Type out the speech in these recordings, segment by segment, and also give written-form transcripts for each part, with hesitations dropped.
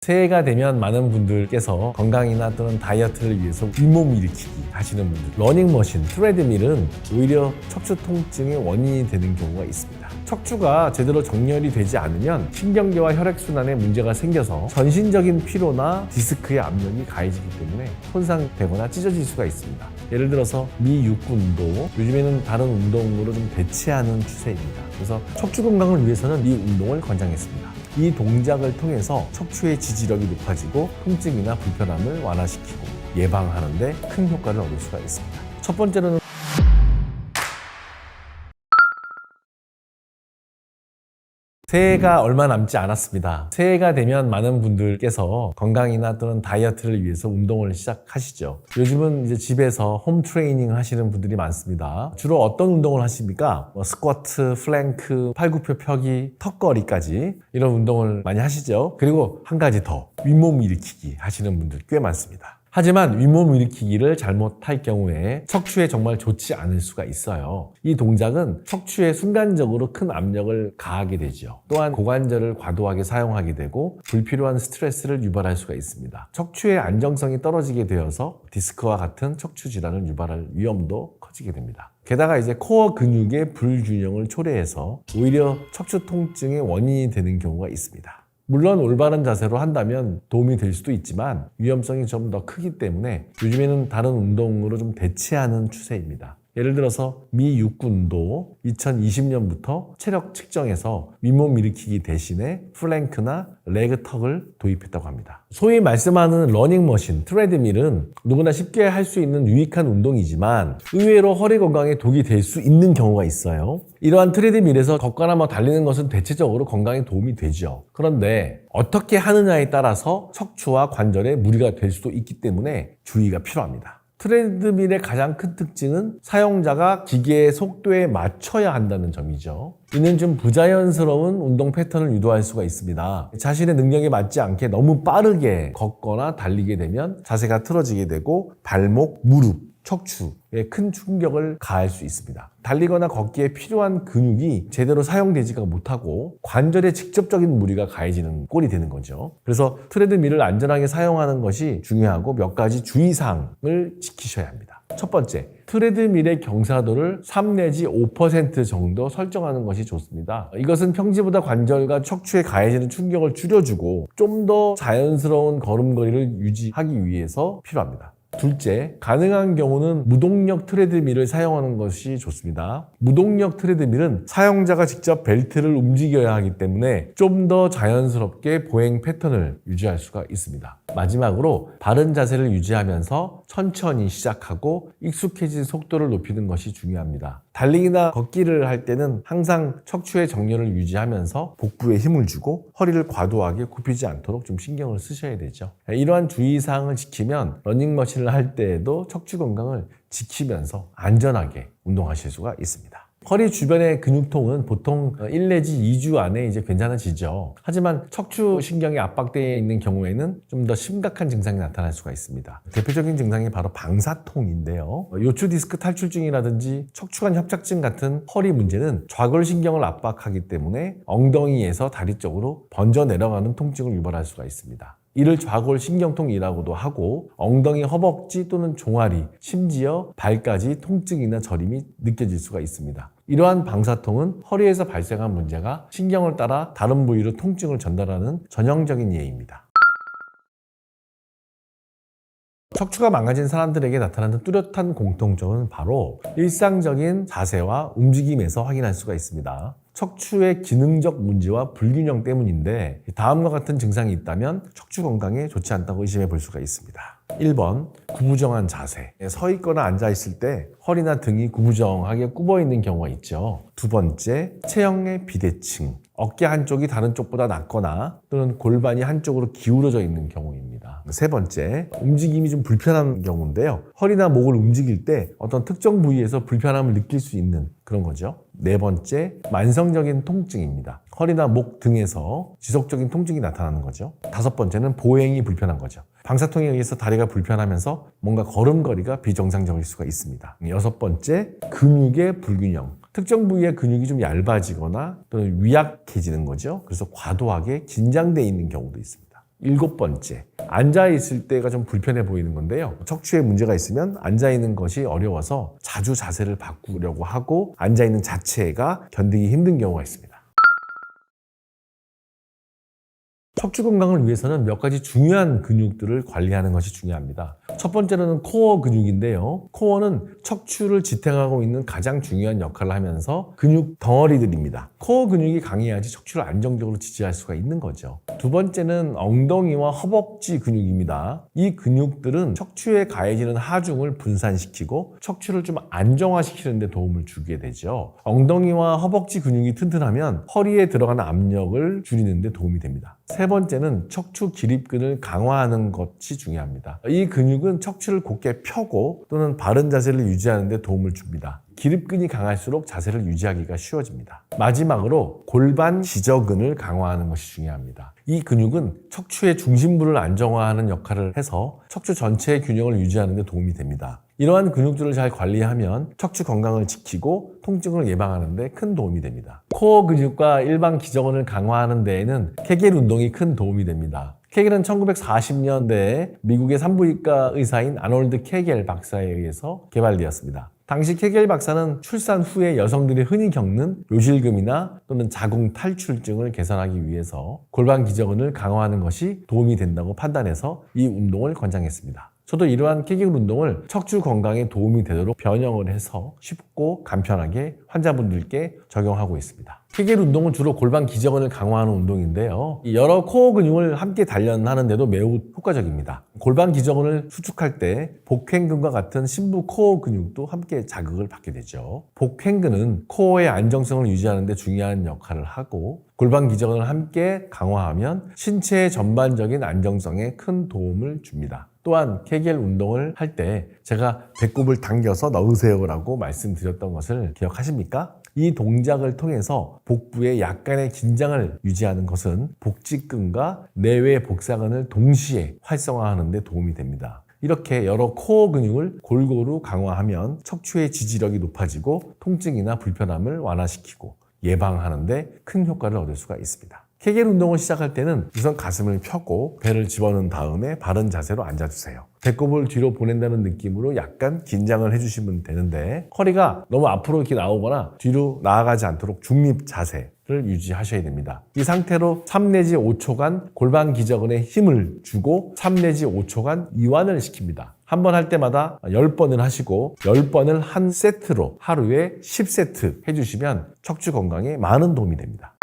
새해가 되면 많은 분들께서 건강이나 또는 다이어트를 위해서 윗몸 일으키기 하시는 분들, 러닝머신, 트레드밀은 오히려 척추 통증의 원인이 되는 경우가 있습니다. 척추가 제대로 정렬이 되지 않으면 신경계와 혈액순환에 문제가 생겨서 전신적인 피로나 디스크의 압력이 가해지기 때문에 손상되거나 찢어질 수가 있습니다. 예를 들어서 미육군도 요즘에는 다른 운동으로 좀 대체하는 추세입니다. 그래서 척추 건강을 위해서는 이 운동을 권장했습니다. 이 동작을 통해서 척추의 지지력이 높아지고 통증이나 불편함을 완화시키고 예방하는 데 큰 효과를 얻을 수가 있습니다. 첫 번째로는 새해가 얼마 남지 않았습니다. 새해가 되면 많은 분들께서 건강이나 또는 다이어트를 위해서 운동을 시작하시죠. 요즘은 이제 집에서 홈 트레이닝 하시는 분들이 많습니다. 주로 어떤 운동을 하십니까? 스쿼트, 플랭크, 팔굽혀 펴기, 턱걸이까지 이런 운동을 많이 하시죠. 그리고 한 가지 더, 윗몸 일으키기 하시는 분들 꽤 많습니다. 하지만 윗몸 일으키기를 잘못할 경우에 척추에 정말 좋지 않을 수가 있어요. 이 동작은 척추에 순간적으로 큰 압력을 가하게 되죠. 또한 고관절을 과도하게 사용하게 되고 불필요한 스트레스를 유발할 수가 있습니다. 척추의 안정성이 떨어지게 되어서 디스크와 같은 척추 질환을 유발할 위험도 커지게 됩니다. 게다가 이제 코어 근육의 불균형을 초래해서 오히려 척추 통증의 원인이 되는 경우가 있습니다. 물론 올바른 자세로 한다면 도움이 될 수도 있지만 위험성이 좀 더 크기 때문에 요즘에는 다른 운동으로 좀 대체하는 추세입니다. 예를 들어서 미육군도 2020년부터 체력 측정에서 윗몸 일으키기 대신에 플랭크나 레그턱을 도입했다고 합니다. 소위 말씀하는 러닝머신, 트레드밀은 누구나 쉽게 할 수 있는 유익한 운동이지만 의외로 허리 건강에 독이 될 수 있는 경우가 있어요. 이러한 트레드밀에서 걷거나 달리는 것은 대체적으로 건강에 도움이 되죠. 그런데 어떻게 하느냐에 따라서 척추와 관절에 무리가 될 수도 있기 때문에 주의가 필요합니다. 트레드밀의 가장 큰 특징은 사용자가 기계의 속도에 맞춰야 한다는 점이죠. 이는 좀 부자연스러운 운동 패턴을 유도할 수가 있습니다. 자신의 능력에 맞지 않게 너무 빠르게 걷거나 달리게 되면 자세가 틀어지게 되고 발목, 무릎, 척추에 큰 충격을 가할 수 있습니다. 달리거나 걷기에 필요한 근육이 제대로 사용되지가 못하고 관절에 직접적인 무리가 가해지는 꼴이 되는 거죠. 그래서 트레드밀을 안전하게 사용하는 것이 중요하고 몇 가지 주의사항을 지키셔야 합니다. 첫 번째, 트레드밀의 경사도를 3 내지 5% 정도 설정하는 것이 좋습니다. 이것은 평지보다 관절과 척추에 가해지는 충격을 줄여주고 좀 더 자연스러운 걸음걸이를 유지하기 위해서 필요합니다. 둘째, 가능한 경우는 무동력 트레드밀을 사용하는 것이 좋습니다. 무동력 트레드밀은 사용자가 직접 벨트를 움직여야 하기 때문에 좀 더 자연스럽게 보행 패턴을 유지할 수가 있습니다. 마지막으로 바른 자세를 유지하면서 천천히 시작하고 익숙해진 속도를 높이는 것이 중요합니다. 달리기나 걷기를 할 때는 항상 척추의 정렬을 유지하면서 복부에 힘을 주고 허리를 과도하게 굽히지 않도록 좀 신경을 쓰셔야 되죠. 이러한 주의사항을 지키면 러닝머신을 할 때에도 척추 건강을 지키면서 안전하게 운동하실 수가 있습니다. 허리 주변의 근육통은 보통 1 내지 2주 안에 이제 괜찮아지죠. 하지만 척추 신경이 압박되어 있는 경우에는 좀 더 심각한 증상이 나타날 수가 있습니다. 대표적인 증상이 바로 방사통인데요. 요추 디스크 탈출증이라든지 척추관 협착증 같은 허리 문제는 좌골신경을 압박하기 때문에 엉덩이에서 다리 쪽으로 번져 내려가는 통증을 유발할 수가 있습니다. 이를 좌골신경통이라고도 하고 엉덩이, 허벅지 또는 종아리, 심지어 발까지 통증이나 저림이 느껴질 수가 있습니다. 이러한 방사통은 허리에서 발생한 문제가 신경을 따라 다른 부위로 통증을 전달하는 전형적인 예입니다. 척추가 망가진 사람들에게 나타나는 뚜렷한 공통점은 바로 일상적인 자세와 움직임에서 확인할 수가 있습니다. 척추의 기능적 문제와 불균형 때문인데 다음과 같은 증상이 있다면 척추 건강에 좋지 않다고 의심해 볼 수가 있습니다. 1번, 구부정한 자세. 서 있거나 앉아 있을 때 허리나 등이 구부정하게 굽어 있는 경우가 있죠. 두 번째, 체형의 비대칭. 어깨 한쪽이 다른 쪽보다 낮거나 또는 골반이 한쪽으로 기울어져 있는 경우입니다. 세 번째, 움직임이 좀 불편한 경우인데요. 허리나 목을 움직일 때 어떤 특정 부위에서 불편함을 느낄 수 있는 그런 거죠. 네 번째, 만성적인 통증입니다. 허리나 목 등에서 지속적인 통증이 나타나는 거죠. 다섯 번째는 보행이 불편한 거죠. 방사통에 의해서 다리가 불편하면서 뭔가 걸음걸이가 비정상적일 수가 있습니다. 여섯 번째, 근육의 불균형. 특정 부위의 근육이 좀 얇아지거나 또는 위약해지는 거죠. 그래서 과도하게 긴장되어 있는 경우도 있습니다. 7번째, 앉아있을 때가 좀 불편해 보이는 건데요. 척추에 문제가 있으면 앉아있는 것이 어려워서 자주 자세를 바꾸려고 하고 앉아있는 자체가 견디기 힘든 경우가 있습니다. 척추 건강을 위해서는 몇 가지 중요한 근육들을 관리하는 것이 중요합니다. 첫 번째로는 코어 근육인데요. 코어는 척추를 지탱하고 있는 가장 중요한 역할을 하면서 근육 덩어리들입니다. 코어 근육이 강해야지 척추를 안정적으로 지지할 수가 있는 거죠. 두 번째는 엉덩이와 허벅지 근육입니다. 이 근육들은 척추에 가해지는 하중을 분산시키고 척추를 좀 안정화시키는 데 도움을 주게 되죠. 엉덩이와 허벅지 근육이 튼튼하면 허리에 들어가는 압력을 줄이는 데 도움이 됩니다. 세 번째는 척추 기립근을 강화하는 것이 중요합니다. 이 근육은 척추를 곧게 펴고 또는 바른 자세를 유지하는 데 도움을 줍니다. 기립근이 강할수록 자세를 유지하기가 쉬워집니다. 마지막으로 골반 기저근을 강화하는 것이 중요합니다. 이 근육은 척추의 중심부를 안정화하는 역할을 해서 척추 전체의 균형을 유지하는 데 도움이 됩니다. 이러한 근육들을 잘 관리하면 척추 건강을 지키고 통증을 예방하는 데 큰 도움이 됩니다. 코어 근육과 일반 기저근을 강화하는 데에는 케겔 운동이 큰 도움이 됩니다. 케겔은 1940년대에 미국의 산부인과 의사인 아놀드 케겔 박사에 의해서 개발되었습니다. 당시 케겔 박사는 출산 후에 여성들이 흔히 겪는 요실금이나 또는 자궁 탈출증을 개선하기 위해서 골반 기저근을 강화하는 것이 도움이 된다고 판단해서 이 운동을 권장했습니다. 저도 이러한 케겔 운동을 척추 건강에 도움이 되도록 변형을 해서 쉽고 간편하게 환자분들께 적용하고 있습니다. 케겔 운동은 주로 골반 기저근을 강화하는 운동인데요. 여러 코어 근육을 함께 단련하는 데도 매우 효과적입니다. 골반 기저근을 수축할 때 복횡근과 같은 심부 코어 근육도 함께 자극을 받게 되죠. 복횡근은 코어의 안정성을 유지하는 데 중요한 역할을 하고 골반 기저근을 함께 강화하면 신체의 전반적인 안정성에 큰 도움을 줍니다. 또한 케겔 운동을 할 때 제가 배꼽을 당겨서 넣으세요라고 말씀드렸던 것을 기억하십니까? 이 동작을 통해서 복부에 약간의 긴장을 유지하는 것은 복직근과 내외 복사근을 동시에 활성화하는 데 도움이 됩니다. 이렇게 여러 코어 근육을 골고루 강화하면 척추의 지지력이 높아지고 통증이나 불편함을 완화시키고 예방하는 데 큰 효과를 얻을 수가 있습니다. 케겔 운동을 시작할 때는 우선 가슴을 펴고 배를 집어넣은 다음에 바른 자세로 앉아주세요. 배꼽을 뒤로 보낸다는 느낌으로 약간 긴장을 해주시면 되는데 허리가 너무 앞으로 이렇게 나오거나 뒤로 나아가지 않도록 중립 자세를 유지하셔야 됩니다. 이 상태로 3 내지 5초간 골반 기저근에 힘을 주고 3 내지 5초간 이완을 시킵니다. 한 번 할 때마다 10번을 하시고 10번을 한 세트로 하루에 10세트 해주시면 척추 건강에 많은 도움이 됩니다.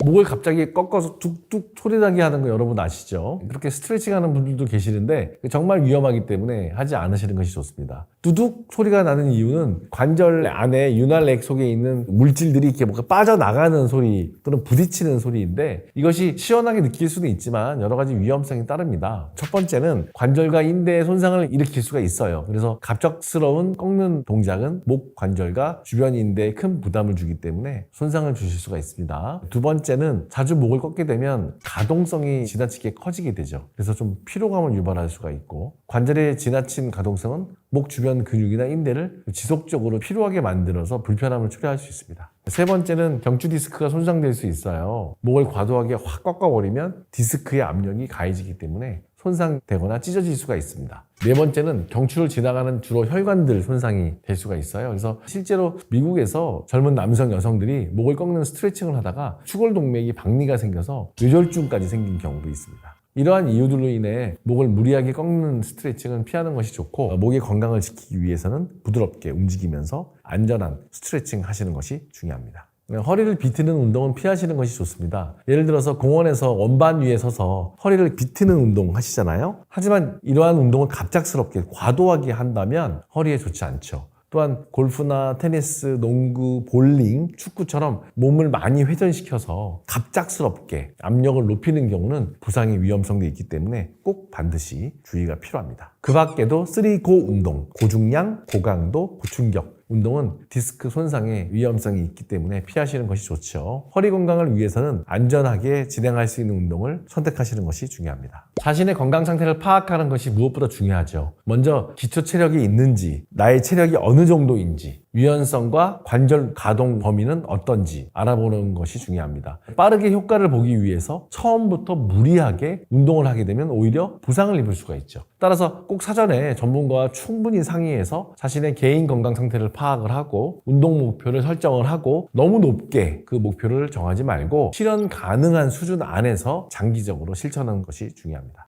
목을 갑자기 꺾어서 툭툭 소리나게 하는 거 여러분 아시죠? 그렇게 스트레칭 하는 분들도 계시는데 정말 위험하기 때문에 하지 않으시는 것이 좋습니다. 두둑 소리가 나는 이유는 관절 안에 윤활액 속에 있는 물질들이 이렇게 뭔가 빠져나가는 소리 또는 부딪히는 소리인데 이것이 시원하게 느낄 수는 있지만 여러 가지 위험성이 따릅니다. 첫 번째는 관절과 인대에 손상을 일으킬 수가 있어요. 그래서 갑작스러운 꺾는 동작은 목 관절과 주변 인대에 큰 부담을 주기 때문에 손상을 주실 수가 있습니다. 두 번째는 자주 목을 꺾게 되면 가동성이 지나치게 커지게 되죠. 그래서 좀 피로감을 유발할 수가 있고 관절의 지나친 가동성은 목 주변 근육이나 인대를 지속적으로 피로하게 만들어서 불편함을 초래할 수 있습니다. 세 번째는 경추 디스크가 손상될 수 있어요. 목을 과도하게 확 꺾어버리면 디스크의 압력이 가해지기 때문에 손상되거나 찢어질 수가 있습니다. 네 번째는 경추를 지나가는 주로 혈관들 손상이 될 수가 있어요. 그래서 실제로 미국에서 젊은 남성 여성들이 목을 꺾는 스트레칭을 하다가 추골동맥이 박리가 생겨서 뇌졸중까지 생긴 경우도 있습니다. 이러한 이유들로 인해 목을 무리하게 꺾는 스트레칭은 피하는 것이 좋고 목의 건강을 지키기 위해서는 부드럽게 움직이면서 안전한 스트레칭 하시는 것이 중요합니다. 허리를 비트는 운동은 피하시는 것이 좋습니다. 예를 들어서 공원에서 원반 위에 서서 허리를 비트는 운동 하시잖아요. 하지만 이러한 운동을 갑작스럽게 과도하게 한다면 허리에 좋지 않죠. 또한 골프나 테니스, 농구, 볼링, 축구처럼 몸을 많이 회전시켜서 갑작스럽게 압력을 높이는 경우는 부상의 위험성도 있기 때문에 꼭 반드시 주의가 필요합니다. 그 밖에도 3고 운동, 고중량, 고강도, 고충격 운동은 디스크 손상의 위험성이 있기 때문에 피하시는 것이 좋죠. 허리 건강을 위해서는 안전하게 진행할 수 있는 운동을 선택하시는 것이 중요합니다. 자신의 건강 상태를 파악하는 것이 무엇보다 중요하죠. 먼저 기초 체력이 있는지, 나의 체력이 어느 정도인지, 유연성과 관절 가동 범위는 어떤지 알아보는 것이 중요합니다. 빠르게 효과를 보기 위해서 처음부터 무리하게 운동을 하게 되면 오히려 부상을 입을 수가 있죠. 따라서 꼭 사전에 전문가와 충분히 상의해서 자신의 개인 건강 상태를 파악을 하고 운동 목표를 설정을 하고 너무 높게 그 목표를 정하지 말고 실현 가능한 수준 안에서 장기적으로 실천하는 것이 중요합니다.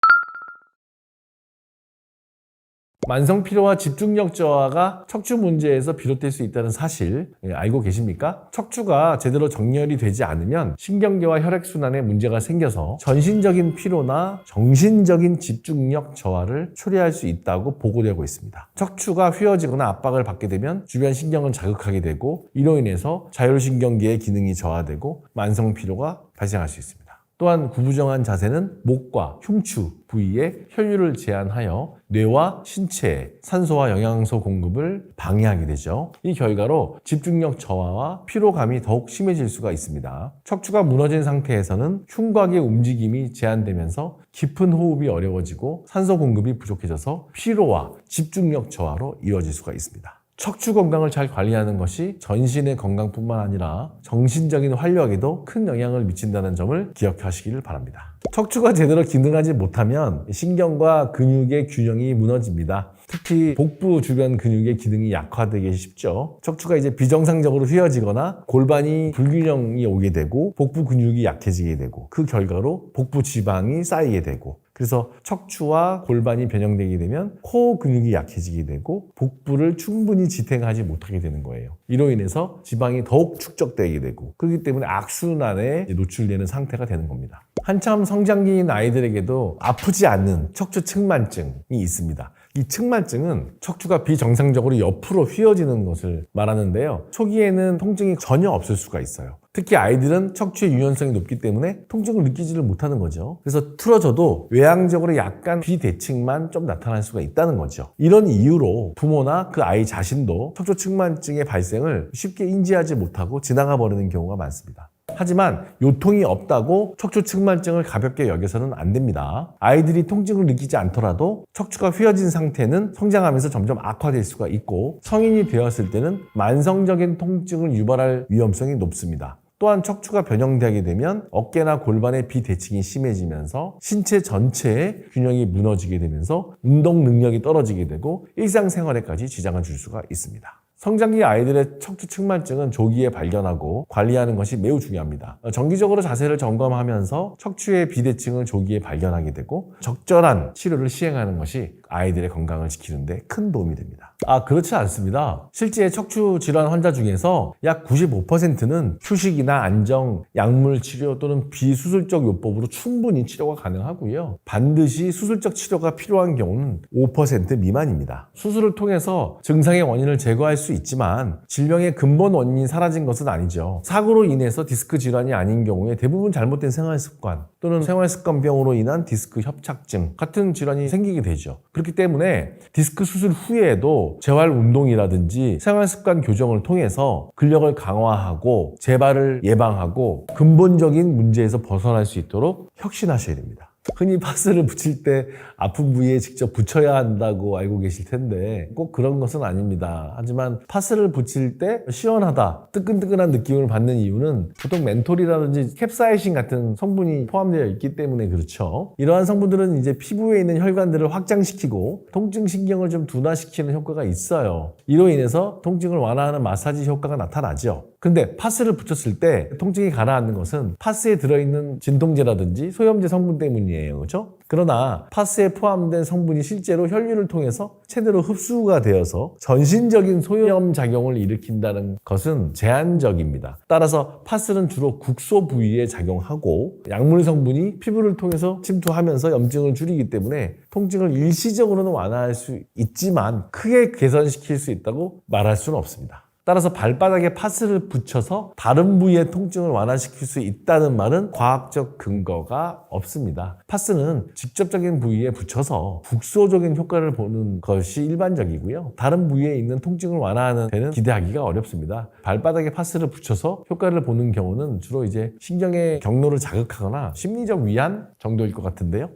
만성 피로와 집중력 저하가 척추 문제에서 비롯될 수 있다는 사실 알고 계십니까? 척추가 제대로 정렬이 되지 않으면 신경계와 혈액순환에 문제가 생겨서 전신적인 피로나 정신적인 집중력 저하를 초래할 수 있다고 보고되고 있습니다. 척추가 휘어지거나 압박을 받게 되면 주변 신경을 자극하게 되고 이로 인해서 자율신경계의 기능이 저하되고 만성 피로가 발생할 수 있습니다. 또한 구부정한 자세는 목과 흉추 부위의 혈류를 제한하여 뇌와 신체에 산소와 영양소 공급을 방해하게 되죠. 이 결과로 집중력 저하와 피로감이 더욱 심해질 수가 있습니다. 척추가 무너진 상태에서는 흉곽의 움직임이 제한되면서 깊은 호흡이 어려워지고 산소 공급이 부족해져서 피로와 집중력 저하로 이어질 수가 있습니다. 척추 건강을 잘 관리하는 것이 전신의 건강뿐만 아니라 정신적인 활력에도 큰 영향을 미친다는 점을 기억하시기를 바랍니다. 척추가 제대로 기능하지 못하면 신경과 근육의 균형이 무너집니다. 특히 복부 주변 근육의 기능이 약화되기 쉽죠. 척추가 이제 비정상적으로 휘어지거나 골반이 불균형이 오게 되고 복부 근육이 약해지게 되고 그 결과로 복부 지방이 쌓이게 되고 그래서 척추와 골반이 변형되게 되면 코어 근육이 약해지게 되고 복부를 충분히 지탱하지 못하게 되는 거예요. 이로 인해서 지방이 더욱 축적되게 되고 그렇기 때문에 악순환에 노출되는 상태가 되는 겁니다. 한참 성장기인 아이들에게도 아프지 않는 척추 측만증이 있습니다. 이 측만증은 척추가 비정상적으로 옆으로 휘어지는 것을 말하는데요. 초기에는 통증이 전혀 없을 수가 있어요. 특히 아이들은 척추의 유연성이 높기 때문에 통증을 느끼지를 못하는 거죠. 그래서 틀어져도 외향적으로 약간 비대칭만 좀 나타날 수가 있다는 거죠. 이런 이유로 부모나 그 아이 자신도 척추 측만증의 발생을 쉽게 인지하지 못하고 지나가 버리는 경우가 많습니다. 하지만 요통이 없다고 척추 측만증을 가볍게 여겨서는 안 됩니다. 아이들이 통증을 느끼지 않더라도 척추가 휘어진 상태는 성장하면서 점점 악화될 수가 있고 성인이 되었을 때는 만성적인 통증을 유발할 위험성이 높습니다. 또한 척추가 변형되게 되면 어깨나 골반의 비대칭이 심해지면서 신체 전체의 균형이 무너지게 되면서 운동 능력이 떨어지게 되고 일상생활에까지 지장을 줄 수가 있습니다. 성장기 아이들의 척추 측만증은 조기에 발견하고 관리하는 것이 매우 중요합니다. 정기적으로 자세를 점검하면서 척추의 비대칭을 조기에 발견하게 되고 적절한 치료를 시행하는 것이 아이들의 건강을 지키는 데 큰 도움이 됩니다. 그렇지 않습니다. 실제 척추 질환 환자 중에서 약 95%는 휴식이나 안정, 약물 치료 또는 비수술적 요법으로 충분히 치료가 가능하고요. 반드시 수술적 치료가 필요한 경우는 5% 미만입니다. 수술을 통해서 증상의 원인을 제거할 수 있지만 질병의 근본 원인이 사라진 것은 아니죠. 사고로 인해서 디스크 질환이 아닌 경우에 대부분 잘못된 생활습관 또는 생활습관병으로 인한 디스크 협착증 같은 질환이 생기게 되죠. 그렇기 때문에 디스크 수술 후에도 재활 운동이라든지 생활습관 교정을 통해서 근력을 강화하고 재발을 예방하고 근본적인 문제에서 벗어날 수 있도록 혁신하셔야 됩니다. 흔히 파스를 붙일 때 아픈 부위에 직접 붙여야 한다고 알고 계실 텐데 꼭 그런 것은 아닙니다. 하지만 파스를 붙일 때 시원하다, 뜨끈뜨끈한 느낌을 받는 이유는 보통 멘톨이라든지 캡사이신 같은 성분이 포함되어 있기 때문에 그렇죠. 이러한 성분들은 이제 피부에 있는 혈관들을 확장시키고 통증 신경을 좀 둔화시키는 효과가 있어요. 이로 인해서 통증을 완화하는 마사지 효과가 나타나죠. 근데 파스를 붙였을 때 통증이 가라앉는 것은 파스에 들어있는 진통제라든지 소염제 성분 때문이에요. 그렇죠? 그러나 파스에 포함된 성분이 실제로 혈류를 통해서 제대로 흡수가 되어서 전신적인 소염 작용을 일으킨다는 것은 제한적입니다. 따라서 파스는 주로 국소 부위에 작용하고 약물 성분이 피부를 통해서 침투하면서 염증을 줄이기 때문에 통증을 일시적으로는 완화할 수 있지만 크게 개선시킬 수 있다고 말할 수는 없습니다. 따라서 발바닥에 파스를 붙여서 다른 부위의 통증을 완화시킬 수 있다는 말은 과학적 근거가 없습니다. 파스는 직접적인 부위에 붙여서 국소적인 효과를 보는 것이 일반적이고요. 다른 부위에 있는 통증을 완화하는 데는 기대하기가 어렵습니다. 발바닥에 파스를 붙여서 효과를 보는 경우는 주로 이제 신경의 경로를 자극하거나 심리적 위안 정도일 것 같은데요.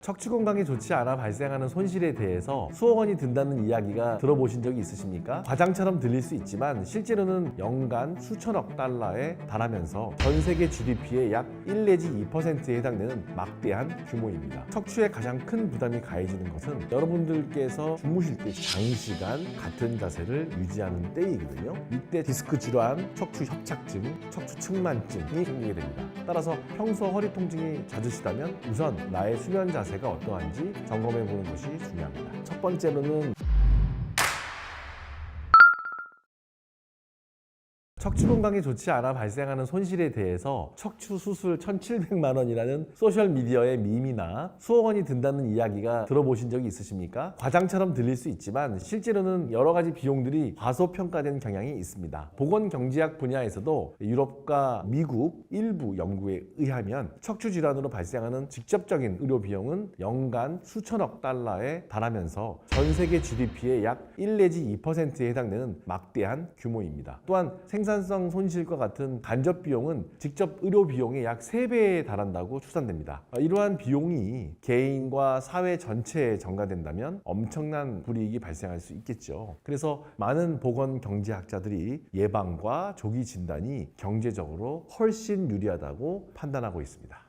척추 건강에 좋지 않아 발생하는 손실에 대해서 수억 원이 든다는 이야기가 들어보신 적이 있으십니까? 과장처럼 들릴 수 있지만 실제로는 연간 수천억 달러에 달하면서 전 세계 GDP의 약 1 내지 2%에 해당되는 막대한 규모입니다. 척추에 가장 큰 부담이 가해지는 것은 여러분들께서 주무실 때 장시간 같은 자세를 유지하는 때이거든요. 이때 디스크 질환, 척추 협착증, 척추 측만증이 생기게 됩니다. 따라서 평소 허리 통증이 잦으시다면 우선 나의 수면 자세가 어떠한지 점검해 보는 것이 중요합니다. 첫 번째로는 척추 건강에 좋지 않아 발생하는 손실에 대해서 척추 수술 1,700만 원이라는 소셜미디어의 밈이나 수억 원이 든다는 이야기가 들어보신 적이 있으십니까? 과장처럼 들릴 수 있지만 실제로는 여러 가지 비용들이 과소평가된 경향이 있습니다. 보건경제학 분야에서도 유럽과 미국 일부 연구에 의하면 척추 질환으로 발생하는 직접적인 의료 비용은 연간 수천억 달러에 달하면서 전 세계 GDP의 약 1 내지 2%에 해당되는 막대한 규모입니다. 또한 생산성 손실과 같은 간접 비용은 직접 의료 비용의 약 3배에 달한다고 추산됩니다. 이러한 비용이 개인과 사회 전체에 전가된다면 엄청난 불이익이 발생할 수 있겠죠. 그래서 많은 보건 경제학자들이 예방과 조기 진단이 경제적으로 훨씬 유리하다고 판단하고 있습니다.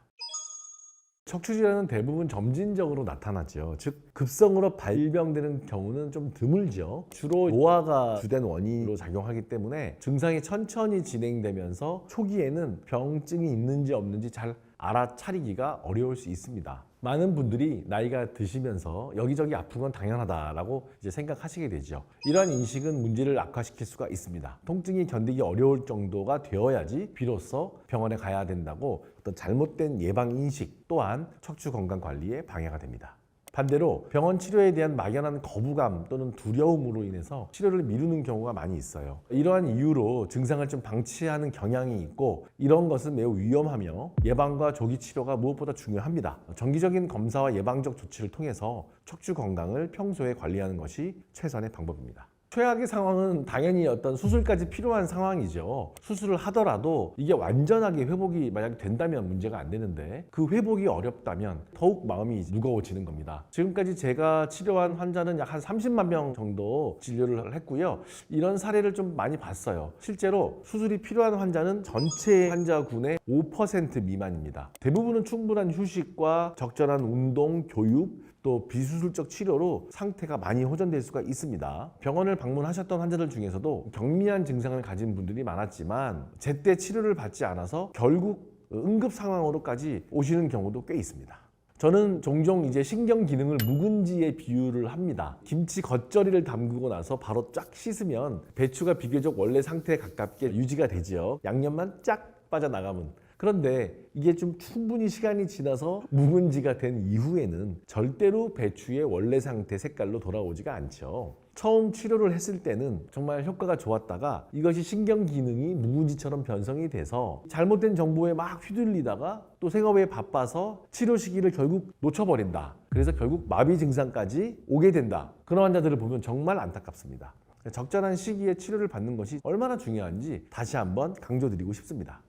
척추 질환은 대부분 점진적으로 나타나죠. 즉 급성으로 발병되는 경우는 좀 드물죠. 주로 노화가 주된 원인으로 작용하기 때문에 증상이 천천히 진행되면서 초기에는 병증이 있는지 없는지 잘 알아차리기가 어려울 수 있습니다. 많은 분들이 나이가 드시면서 여기저기 아픈 건 당연하다라고 이제 생각하시게 되죠. 이러한 인식은 문제를 악화시킬 수가 있습니다. 통증이 견디기 어려울 정도가 되어야지 비로소 병원에 가야 된다고 어떤 잘못된 예방 인식 또한 척추 건강 관리에 방해가 됩니다. 반대로 병원 치료에 대한 막연한 거부감 또는 두려움으로 인해서 치료를 미루는 경우가 많이 있어요. 이러한 이유로 증상을 좀 방치하는 경향이 있고 이런 것은 매우 위험하며 예방과 조기 치료가 무엇보다 중요합니다. 정기적인 검사와 예방적 조치를 통해서 척추 건강을 평소에 관리하는 것이 최선의 방법입니다. 최악의 상황은 당연히 어떤 수술까지 필요한 상황이죠. 수술을 하더라도 이게 완전하게 회복이 만약 된다면 문제가 안 되는데 그 회복이 어렵다면 더욱 마음이 무거워지는 겁니다. 지금까지 제가 치료한 환자는 약 한 30만 명 정도 진료를 했고요. 이런 사례를 좀 많이 봤어요. 실제로 수술이 필요한 환자는 전체 환자군의 5% 미만입니다. 대부분은 충분한 휴식과 적절한 운동, 교육, 또 비수술적 치료로 상태가 많이 호전될 수가 있습니다. 병원을 방문하셨던 환자들 중에서도 경미한 증상을 가진 분들이 많았지만 제때 치료를 받지 않아서 결국 응급 상황으로까지 오시는 경우도 꽤 있습니다. 저는 종종 이제 신경 기능을 묵은지에 비유를 합니다. 김치 겉절이를 담그고 나서 바로 쫙 씻으면 배추가 비교적 원래 상태에 가깝게 유지가 되죠. 양념만 쫙 빠져나가면. 그런데 이게 좀 충분히 시간이 지나서 묵은지가 된 이후에는 절대로 배추의 원래 상태 색깔로 돌아오지가 않죠. 처음 치료를 했을 때는 정말 효과가 좋았다가 이것이 신경 기능이 묵은지처럼 변성이 돼서 잘못된 정보에 막 휘둘리다가 또 생업에 바빠서 치료 시기를 결국 놓쳐버린다. 그래서 결국 마비 증상까지 오게 된다. 그런 환자들을 보면 정말 안타깝습니다. 적절한 시기에 치료를 받는 것이 얼마나 중요한지 다시 한번 강조드리고 싶습니다.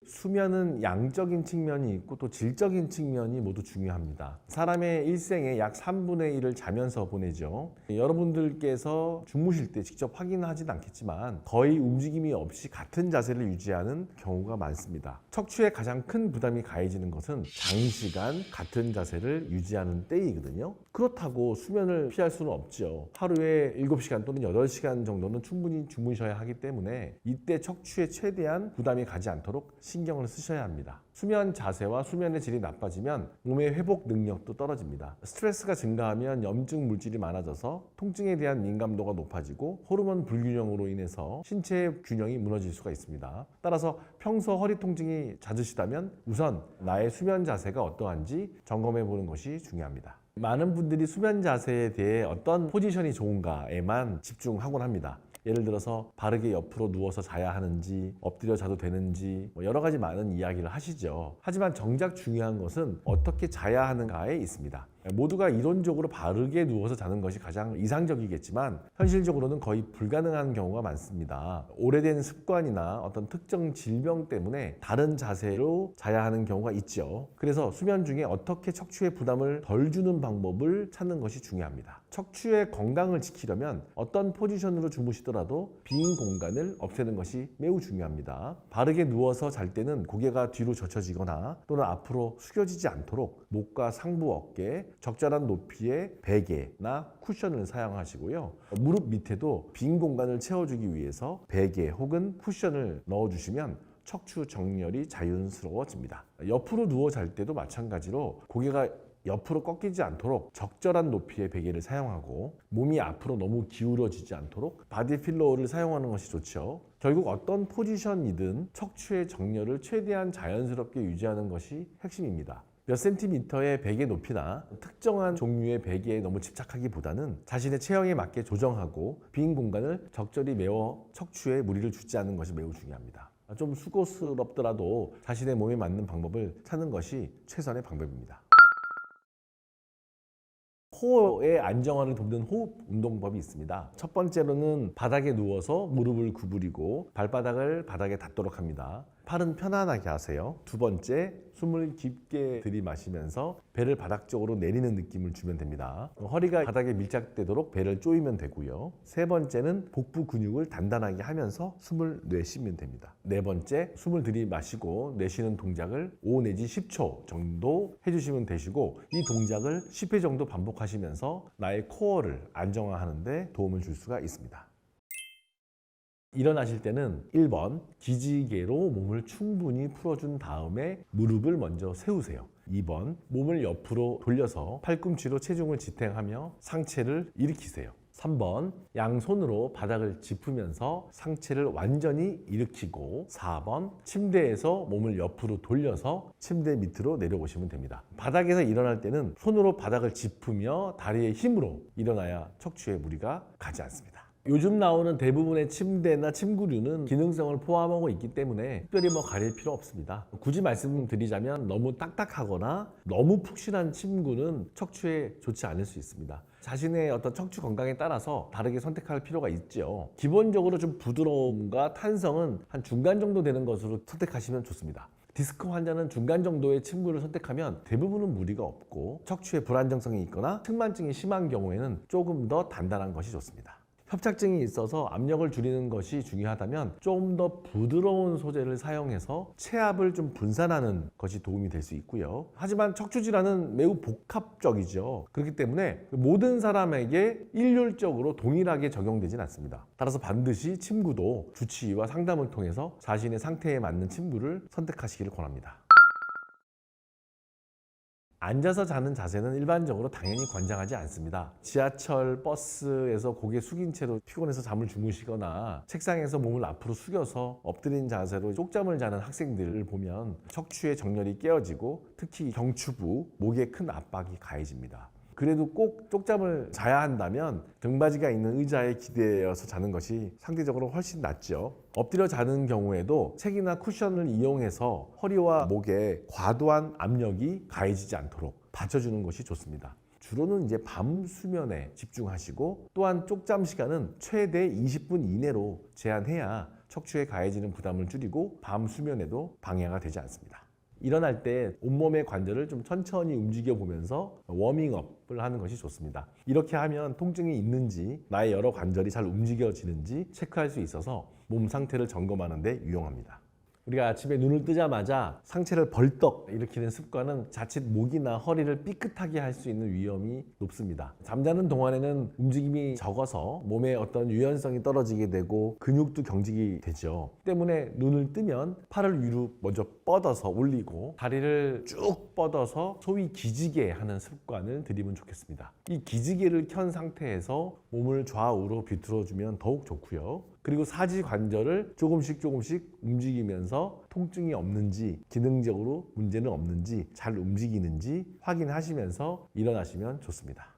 수면은 양적인 측면이 있고 또 질적인 측면이 모두 중요합니다. 사람의 일생의 약 3분의 1을 자면서 보내죠. 여러분들께서 주무실 때 직접 확인하진 않겠지만 거의 움직임이 없이 같은 자세를 유지하는 경우가 많습니다. 척추에 가장 큰 부담이 가해지는 것은 장시간 같은 자세를 유지하는 때이거든요. 그렇다고 수면을 피할 수는 없죠. 하루에 7시간 또는 8시간 정도는 충분히 주무셔야 하기 때문에 이때 척추에 최대한 부담이 가지 않도록 신경을 쓰셔야 합니다. 수면 자세와 수면의 질이 나빠지면 몸의 회복 능력도 떨어집니다. 스트레스가 증가하면 염증 물질이 많아져서 통증에 대한 민감도가 높아지고 호르몬 불균형으로 인해서 신체의 균형이 무너질 수가 있습니다. 따라서 평소 허리 통증이 잦으시다면 우선 나의 수면 자세가 어떠한지 점검해 보는 것이 중요합니다. 많은 분들이 수면 자세에 대해 어떤 포지션이 좋은가에만 집중하곤 합니다. 예를 들어서 바르게 옆으로 누워서 자야 하는지 엎드려 자도 되는지 여러 가지 많은 이야기를 하시죠. 하지만 정작 중요한 것은 어떻게 자야 하는가에 있습니다. 모두가 이론적으로 바르게 누워서 자는 것이 가장 이상적이겠지만 현실적으로는 거의 불가능한 경우가 많습니다. 오래된 습관이나 어떤 특정 질병 때문에 다른 자세로 자야 하는 경우가 있죠. 그래서 수면 중에 어떻게 척추에 부담을 덜 주는 방법을 찾는 것이 중요합니다. 척추의 건강을 지키려면 어떤 포지션으로 주무시더라도 빈 공간을 없애는 것이 매우 중요합니다. 바르게 누워서 잘 때는 고개가 뒤로 젖혀지거나 또는 앞으로 숙여지지 않도록 목과 상부 어깨, 적절한 높이의 베개나 쿠션을 사용하시고요. 무릎 밑에도 빈 공간을 채워주기 위해서 베개 혹은 쿠션을 넣어주시면 척추 정렬이 자연스러워집니다. 옆으로 누워 잘 때도 마찬가지로 고개가 옆으로 꺾이지 않도록 적절한 높이의 베개를 사용하고 몸이 앞으로 너무 기울어지지 않도록 바디 필로우를 사용하는 것이 좋죠. 결국 어떤 포지션이든 척추의 정렬을 최대한 자연스럽게 유지하는 것이 핵심입니다. 몇 센티미터의 베개 높이나 특정한 종류의 베개에 너무 집착하기보다는 자신의 체형에 맞게 조정하고 빈 공간을 적절히 메워 척추에 무리를 주지 않는 것이 매우 중요합니다. 좀 수고스럽더라도 자신의 몸에 맞는 방법을 찾는 것이 최선의 방법입니다. 코어의 안정화를 돕는 호흡 운동법이 있습니다. 첫 번째로는 바닥에 누워서 무릎을 구부리고 발바닥을 바닥에 닿도록 합니다. 팔은 편안하게 하세요. 두 번째, 숨을 깊게 들이마시면서 배를 바닥 쪽으로 내리는 느낌을 주면 됩니다. 허리가 바닥에 밀착되도록 배를 조이면 되고요. 세 번째는 복부 근육을 단단하게 하면서 숨을 내쉬면 됩니다. 네 번째, 숨을 들이마시고 내쉬는 동작을 5 내지 10초 정도 해주시면 되시고 이 동작을 10회 정도 반복하시면서 나의 코어를 안정화하는 데 도움을 줄 수가 있습니다. 일어나실 때는 1번 기지개로 몸을 충분히 풀어준 다음에 무릎을 먼저 세우세요. 2번 몸을 옆으로 돌려서 팔꿈치로 체중을 지탱하며 상체를 일으키세요. 3번 양손으로 바닥을 짚으면서 상체를 완전히 일으키고 4번 침대에서 몸을 옆으로 돌려서 침대 밑으로 내려오시면 됩니다. 바닥에서 일어날 때는 손으로 바닥을 짚으며 다리의 힘으로 일어나야 척추에 무리가 가지 않습니다. 요즘 나오는 대부분의 침대나 침구류는 기능성을 포함하고 있기 때문에 특별히 가릴 필요 없습니다. 굳이 말씀드리자면 너무 딱딱하거나 너무 푹신한 침구는 척추에 좋지 않을 수 있습니다. 자신의 어떤 척추 건강에 따라서 다르게 선택할 필요가 있죠. 기본적으로 좀 부드러움과 탄성은 한 중간 정도 되는 것으로 선택하시면 좋습니다. 디스크 환자는 중간 정도의 침구를 선택하면 대부분은 무리가 없고 척추에 불안정성이 있거나 측만증이 심한 경우에는 조금 더 단단한 것이 좋습니다. 협착증이 있어서 압력을 줄이는 것이 중요하다면 좀 더 부드러운 소재를 사용해서 체압을 좀 분산하는 것이 도움이 될 수 있고요. 하지만 척추질환은 매우 복합적이죠. 그렇기 때문에 모든 사람에게 일률적으로 동일하게 적용되진 않습니다. 따라서 반드시 침구도 주치의와 상담을 통해서 자신의 상태에 맞는 침구를 선택하시기를 권합니다. 앉아서 자는 자세는 일반적으로 당연히 권장하지 않습니다. 지하철, 버스에서 고개 숙인 채로 피곤해서 잠을 주무시거나 책상에서 몸을 앞으로 숙여서 엎드린 자세로 쪽잠을 자는 학생들을 보면 척추의 정렬이 깨어지고 특히 경추부, 목에 큰 압박이 가해집니다. 그래도 꼭 쪽잠을 자야 한다면 등받이가 있는 의자에 기대어서 자는 것이 상대적으로 훨씬 낫죠. 엎드려 자는 경우에도 책이나 쿠션을 이용해서 허리와 목에 과도한 압력이 가해지지 않도록 받쳐주는 것이 좋습니다. 주로는 이제 밤 수면에 집중하시고 또한 쪽잠 시간은 최대 20분 이내로 제한해야 척추에 가해지는 부담을 줄이고 밤 수면에도 방해가 되지 않습니다. 일어날 때 온몸의 관절을 좀 천천히 움직여 보면서 워밍업을 하는 것이 좋습니다. 이렇게 하면 통증이 있는지 나의 여러 관절이 잘 움직여지는지 체크할 수 있어서 몸 상태를 점검하는 데 유용합니다. 우리가 아침에 눈을 뜨자마자 상체를 벌떡 일으키는 습관은 자칫 목이나 허리를 삐끗하게 할 수 있는 위험이 높습니다. 잠자는 동안에는 움직임이 적어서 몸의 어떤 유연성이 떨어지게 되고 근육도 경직이 되죠. 때문에 눈을 뜨면 팔을 위로 먼저 뻗어서 올리고 다리를 쭉 뻗어서 소위 기지개 하는 습관을 들이면 좋겠습니다. 이 기지개를 켠 상태에서 몸을 좌우로 비틀어주면 더욱 좋고요. 그리고 사지 관절을 조금씩 움직이면서 통증이 없는지 기능적으로 문제는 없는지 잘 움직이는지 확인하시면서 일어나시면 좋습니다.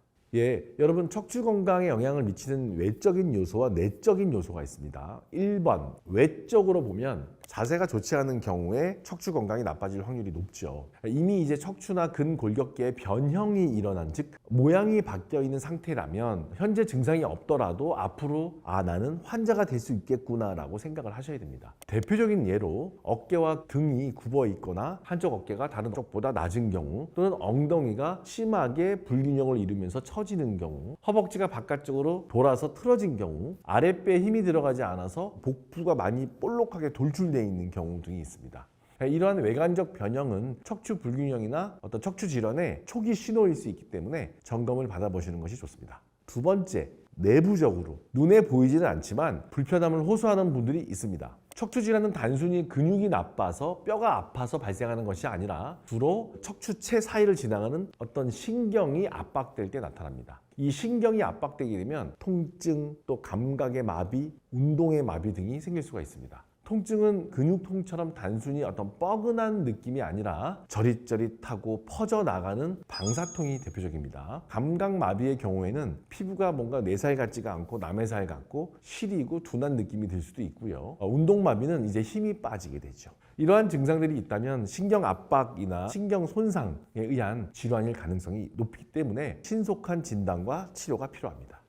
여러분 척추 건강에 영향을 미치는 외적인 요소와 내적인 요소가 있습니다. 1번 외적으로 보면 자세가 좋지 않은 경우에 척추 건강이 나빠질 확률이 높죠. 이미 이제 척추나 근골격계의 변형이 일어난, 즉 모양이 바뀌어 있는 상태라면 현재 증상이 없더라도 앞으로 나는 환자가 될 수 있겠구나라고 생각을 하셔야 됩니다. 대표적인 예로 어깨와 등이 굽어 있거나 한쪽 어깨가 다른 쪽보다 낮은 경우, 또는 엉덩이가 심하게 불균형을 이루면서 처지는 경우, 허벅지가 바깥쪽으로 돌아서 틀어진 경우, 아랫배에 힘이 들어가지 않아서 복부가 많이 볼록하게 돌출되어 있는 경우 등이 있습니다. 이러한 외관적 변형은 척추 불균형이나 어떤 척추 질환의 초기 신호일 수 있기 때문에 점검을 받아보시는 것이 좋습니다. 두 번째, 내부적으로 눈에 보이지는 않지만 불편함을 호소하는 분들이 있습니다. 척추 질환은 단순히 근육이 나빠서 뼈가 아파서 발생하는 것이 아니라 주로 척추체 사이를 지나가는 어떤 신경이 압박될 때 나타납니다. 이 신경이 압박되게 되면 통증, 또 감각의 마비, 운동의 마비 등이 생길 수가 있습니다. 통증은 근육통처럼 단순히 어떤 뻐근한 느낌이 아니라 저릿저릿하고 퍼져나가는 방사통이 대표적입니다. 감각마비의 경우에는 피부가 뭔가 내 살 같지가 않고 남의 살 같고 시리고 둔한 느낌이 들 수도 있고요. 운동마비는 이제 힘이 빠지게 되죠. 이러한 증상들이 있다면 신경 압박이나 신경 손상에 의한 질환일 가능성이 높기 때문에 신속한 진단과 치료가 필요합니다.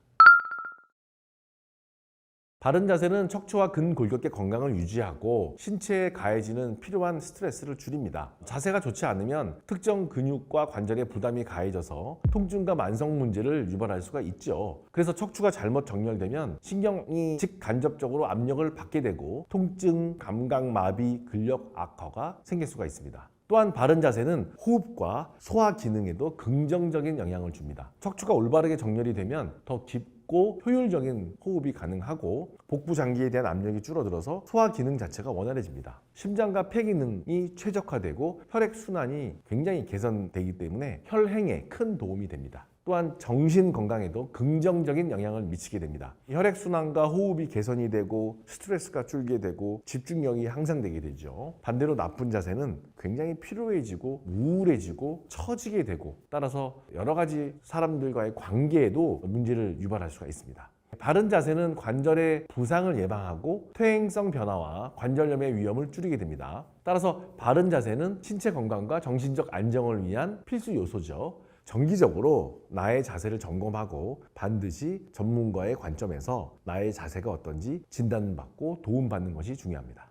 바른 자세는 척추와 근골격계 건강을 유지하고 신체에 가해지는 필요한 스트레스를 줄입니다. 자세가 좋지 않으면 특정 근육과 관절에 부담이 가해져서 통증과 만성 문제를 유발할 수가 있죠. 그래서 척추가 잘못 정렬되면 신경이 직간접적으로 압력을 받게 되고 통증, 감각 마비, 근력 악화가 생길 수가 있습니다. 또한 바른 자세는 호흡과 소화 기능에도 긍정적인 영향을 줍니다. 척추가 올바르게 정렬이 되면 더 깊고 효율적인 호흡이 가능하고 복부 장기에 대한 압력이 줄어들어서 소화 기능 자체가 원활해집니다. 심장과 폐 기능이 최적화되고 혈액 순환이 굉장히 개선되기 때문에 혈행에 큰 도움이 됩니다. 또한 정신 건강에도 긍정적인 영향을 미치게 됩니다. 혈액순환과 호흡이 개선이 되고 스트레스가 줄게 되고 집중력이 향상되게 되죠. 반대로 나쁜 자세는 굉장히 피로해지고 우울해지고 처지게 되고, 따라서 여러 가지 사람들과의 관계에도 문제를 유발할 수가 있습니다. 바른 자세는 관절의 부상을 예방하고 퇴행성 변화와 관절염의 위험을 줄이게 됩니다. 따라서 바른 자세는 신체 건강과 정신적 안정을 위한 필수 요소죠. 정기적으로 나의 자세를 점검하고 반드시 전문가의 관점에서 나의 자세가 어떤지 진단받고 도움받는 것이 중요합니다.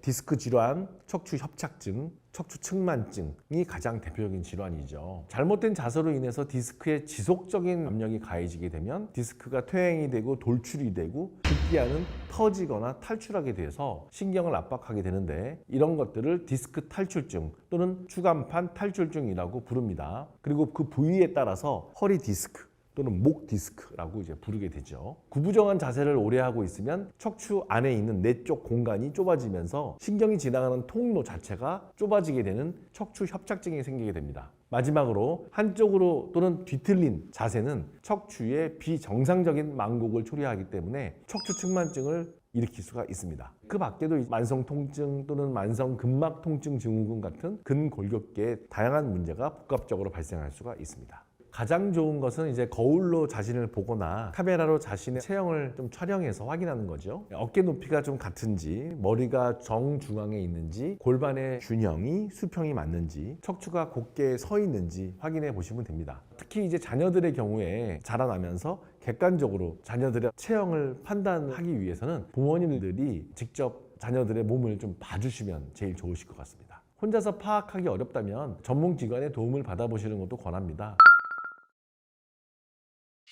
디스크 질환, 척추 협착증, 척추 측만증이 가장 대표적인 질환이죠. 잘못된 자세로 인해서 디스크에 지속적인 압력이 가해지게 되면 디스크가 퇴행이 되고 돌출이 되고 급기야는 터지거나 탈출하게 돼서 신경을 압박하게 되는데, 이런 것들을 디스크 탈출증 또는 추간판 탈출증이라고 부릅니다. 그리고 그 부위에 따라서 허리 디스크 또는 목 디스크라고 이제 부르게 되죠. 구부정한 자세를 오래 하고 있으면 척추 안에 있는 내 쪽 공간이 좁아지면서 신경이 지나가는 통로 자체가 좁아지게 되는 척추 협착증이 생기게 됩니다. 마지막으로 한쪽으로 또는 뒤틀린 자세는 척추의 비정상적인 망곡을 초래하기 때문에 척추 측만증을 일으킬 수가 있습니다. 그 밖에도 만성 통증 또는 만성 근막 통증 증후군 같은 근골격계의 다양한 문제가 복합적으로 발생할 수가 있습니다. 가장 좋은 것은 이제 거울로 자신을 보거나 카메라로 자신의 체형을 좀 촬영해서 확인하는 거죠. 어깨 높이가 좀 같은지, 머리가 정중앙에 있는지, 골반의 균형이 수평이 맞는지, 척추가 곧게 서 있는지 확인해 보시면 됩니다. 특히 이제 자녀들의 경우에 자라나면서 객관적으로 자녀들의 체형을 판단하기 위해서는 부모님들이 직접 자녀들의 몸을 좀 봐주시면 제일 좋으실 것 같습니다. 혼자서 파악하기 어렵다면 전문기관의 도움을 받아보시는 것도 권합니다.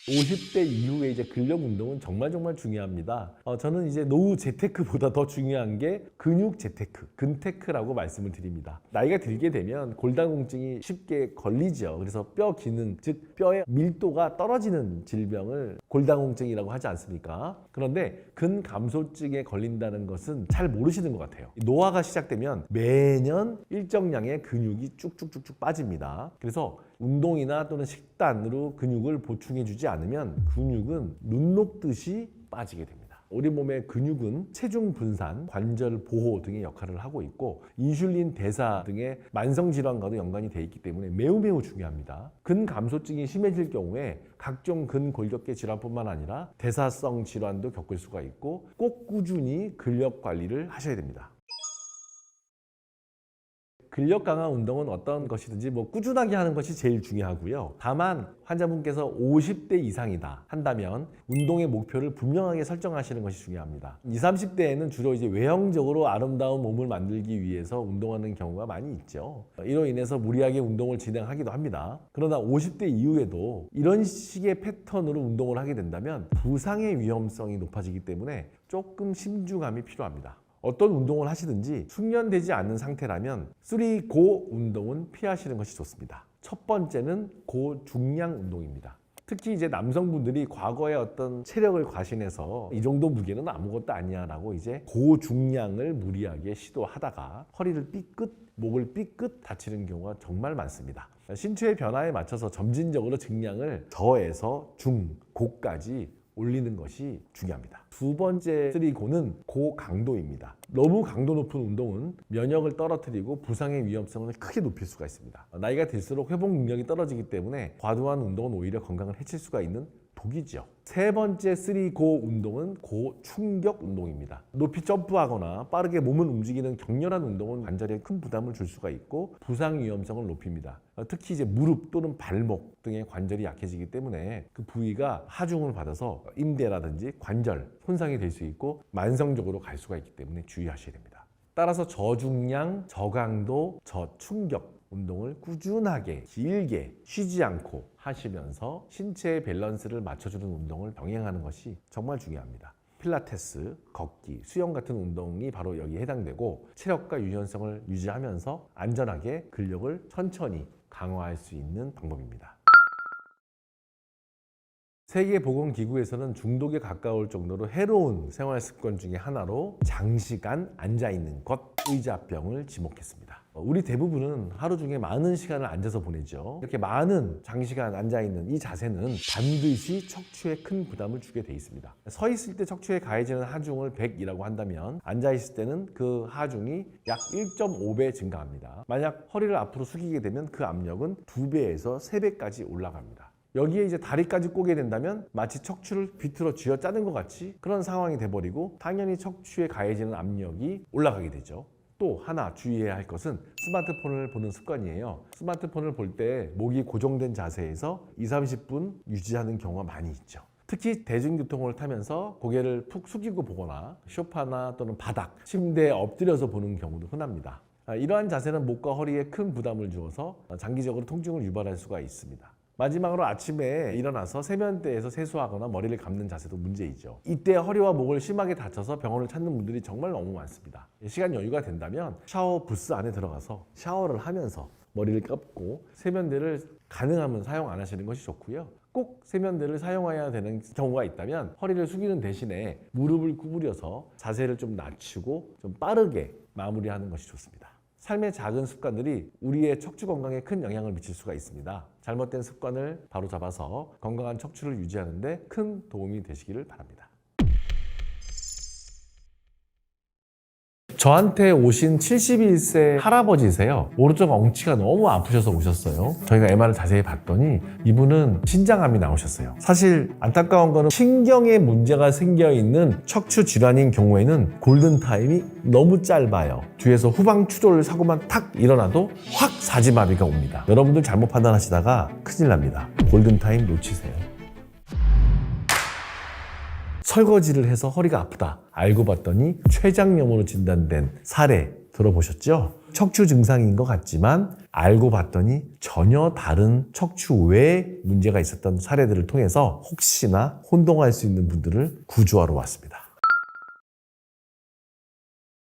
50대 이후에 이제 근력 운동은 정말 중요합니다. 저는 이제 노후 재테크보다 더 중요한 게 근육 재테크, 근테크라고 말씀을 드립니다. 나이가 들게 되면 골다공증이 쉽게 걸리죠. 그래서 뼈 기능, 즉 뼈의 밀도가 떨어지는 질병을 골다공증이라고 하지 않습니까? 그런데 근감소증에 걸린다는 것은 잘 모르시는 것 같아요. 노화가 시작되면 매년 일정량의 근육이 쭉쭉쭉쭉 빠집니다. 그래서 운동이나 또는 식단으로 근육을 보충해 주지 않으면 근육은 눈 녹듯이 빠지게 됩니다. 우리 몸의 근육은 체중 분산, 관절 보호 등의 역할을 하고 있고 인슐린 대사 등의 만성 질환과도 연관이 돼 있기 때문에 매우 중요합니다. 근감소증이 심해질 경우에 각종 근골격계 질환뿐만 아니라 대사성 질환도 겪을 수가 있고 꼭 꾸준히 근력 관리를 하셔야 됩니다. 근력 강화 운동은 어떤 것이든지 꾸준하게 하는 것이 제일 중요하고요. 다만 환자분께서 50대 이상이다 한다면 운동의 목표를 분명하게 설정하시는 것이 중요합니다. 20, 30대에는 주로 이제 외형적으로 아름다운 몸을 만들기 위해서 운동하는 경우가 많이 있죠. 이로 인해서 무리하게 운동을 진행하기도 합니다. 그러나 50대 이후에도 이런 식의 패턴으로 운동을 하게 된다면 부상의 위험성이 높아지기 때문에 조금 신중함이 필요합니다. 어떤 운동을 하시든지 숙련되지 않은 상태라면 3고 운동은 피하시는 것이 좋습니다. 첫 번째는 고중량 운동입니다. 특히 이제 남성분들이 과거에 어떤 체력을 과신해서 이 정도 무게는 아무것도 아니야 라고 이제 고중량을 무리하게 시도하다가 허리를 삐끗, 목을 삐끗 다치는 경우가 정말 많습니다. 신체의 변화에 맞춰서 점진적으로 증량을 저에서 중, 고까지 올리는 것이 중요합니다. 두 번째 3고는 고강도입니다. 너무 강도 높은 운동은 면역을 떨어뜨리고 부상의 위험성을 크게 높일 수가 있습니다. 나이가 들수록 회복 능력이 떨어지기 때문에 과도한 운동은 오히려 건강을 해칠 수가 있는 독이죠. 세 번째 3고 운동은 고충격 운동입니다. 높이 점프하거나 빠르게 몸을 움직이는 격렬한 운동은 관절에 큰 부담을 줄 수가 있고 부상 위험성을 높입니다. 특히 이제 무릎 또는 발목 등의 관절이 약해지기 때문에 그 부위가 하중을 받아서 인대라든지 관절 손상이 될 수 있고 만성적으로 갈 수가 있기 때문에 주의하셔야 됩니다. 따라서 저중량, 저강도, 저충격 운동을 꾸준하게 길게 쉬지 않고 하시면서 신체의 밸런스를 맞춰주는 운동을 병행하는 것이 정말 중요합니다. 필라테스, 걷기, 수영 같은 운동이 바로 여기에 해당되고 체력과 유연성을 유지하면서 안전하게 근력을 천천히 강화할 수 있는 방법입니다. 세계보건기구에서는 중독에 가까울 정도로 해로운 생활 습관 중에 하나로 장시간 앉아있는 것, 의자병을 지목했습니다. 우리 대부분은 하루 중에 많은 시간을 앉아서 보내죠. 이렇게 많은 장시간 앉아있는 이 자세는 반드시 척추에 큰 부담을 주게 돼 있습니다. 서 있을 때 척추에 가해지는 하중을 100이라고 한다면 앉아있을 때는 그 하중이 약 1.5배 증가합니다. 만약 허리를 앞으로 숙이게 되면 그 압력은 2배에서 3배까지 올라갑니다. 여기에 이제 다리까지 꼬게 된다면 마치 척추를 비틀어 쥐어 짜는 것 같이 그런 상황이 돼버리고 당연히 척추에 가해지는 압력이 올라가게 되죠. 또 하나 주의해야 할 것은 스마트폰을 보는 습관이에요. 스마트폰을 볼 때 목이 고정된 자세에서 20-30분 유지하는 경우가 많이 있죠. 특히 대중교통을 타면서 고개를 푹 숙이고 보거나 소파나 또는 바닥, 침대에 엎드려서 보는 경우도 흔합니다. 이러한 자세는 목과 허리에 큰 부담을 주어서 장기적으로 통증을 유발할 수가 있습니다. 마지막으로 아침에 일어나서 세면대에서 세수하거나 머리를 감는 자세도 문제이죠. 이때 허리와 목을 심하게 다쳐서 병원을 찾는 분들이 정말 너무 많습니다. 시간 여유가 된다면 샤워 부스 안에 들어가서 샤워를 하면서 머리를 감고 세면대를 가능하면 사용 안 하시는 것이 좋고요. 꼭 세면대를 사용해야 되는 경우가 있다면 허리를 숙이는 대신에 무릎을 구부려서 자세를 좀 낮추고 좀 빠르게 마무리하는 것이 좋습니다. 삶의 작은 습관들이 우리의 척추 건강에 큰 영향을 미칠 수가 있습니다. 잘못된 습관을 바로잡아서 건강한 척추를 유지하는 데 큰 도움이 되시기를 바랍니다. 저한테 오신 71세 할아버지세요. 오른쪽 엉치가 너무 아프셔서 오셨어요. 저희가 MR을 자세히 봤더니 이분은 신장암이 나오셨어요. 사실 안타까운 거는 신경에 문제가 생겨있는 척추 질환인 경우에는 골든타임이 너무 짧아요. 뒤에서 후방 추돌 사고만 탁 일어나도 확 사지마비가 옵니다. 여러분들 잘못 판단하시다가 큰일 납니다. 골든타임 놓치세요. 설거지를 해서 허리가 아프다 알고 봤더니 췌장염으로 진단된 사례 들어보셨죠? 척추 증상인 것 같지만 알고 봤더니 전혀 다른 척추 외에 문제가 있었던 사례들을 통해서 혹시나 혼동할 수 있는 분들을 구조하러 왔습니다.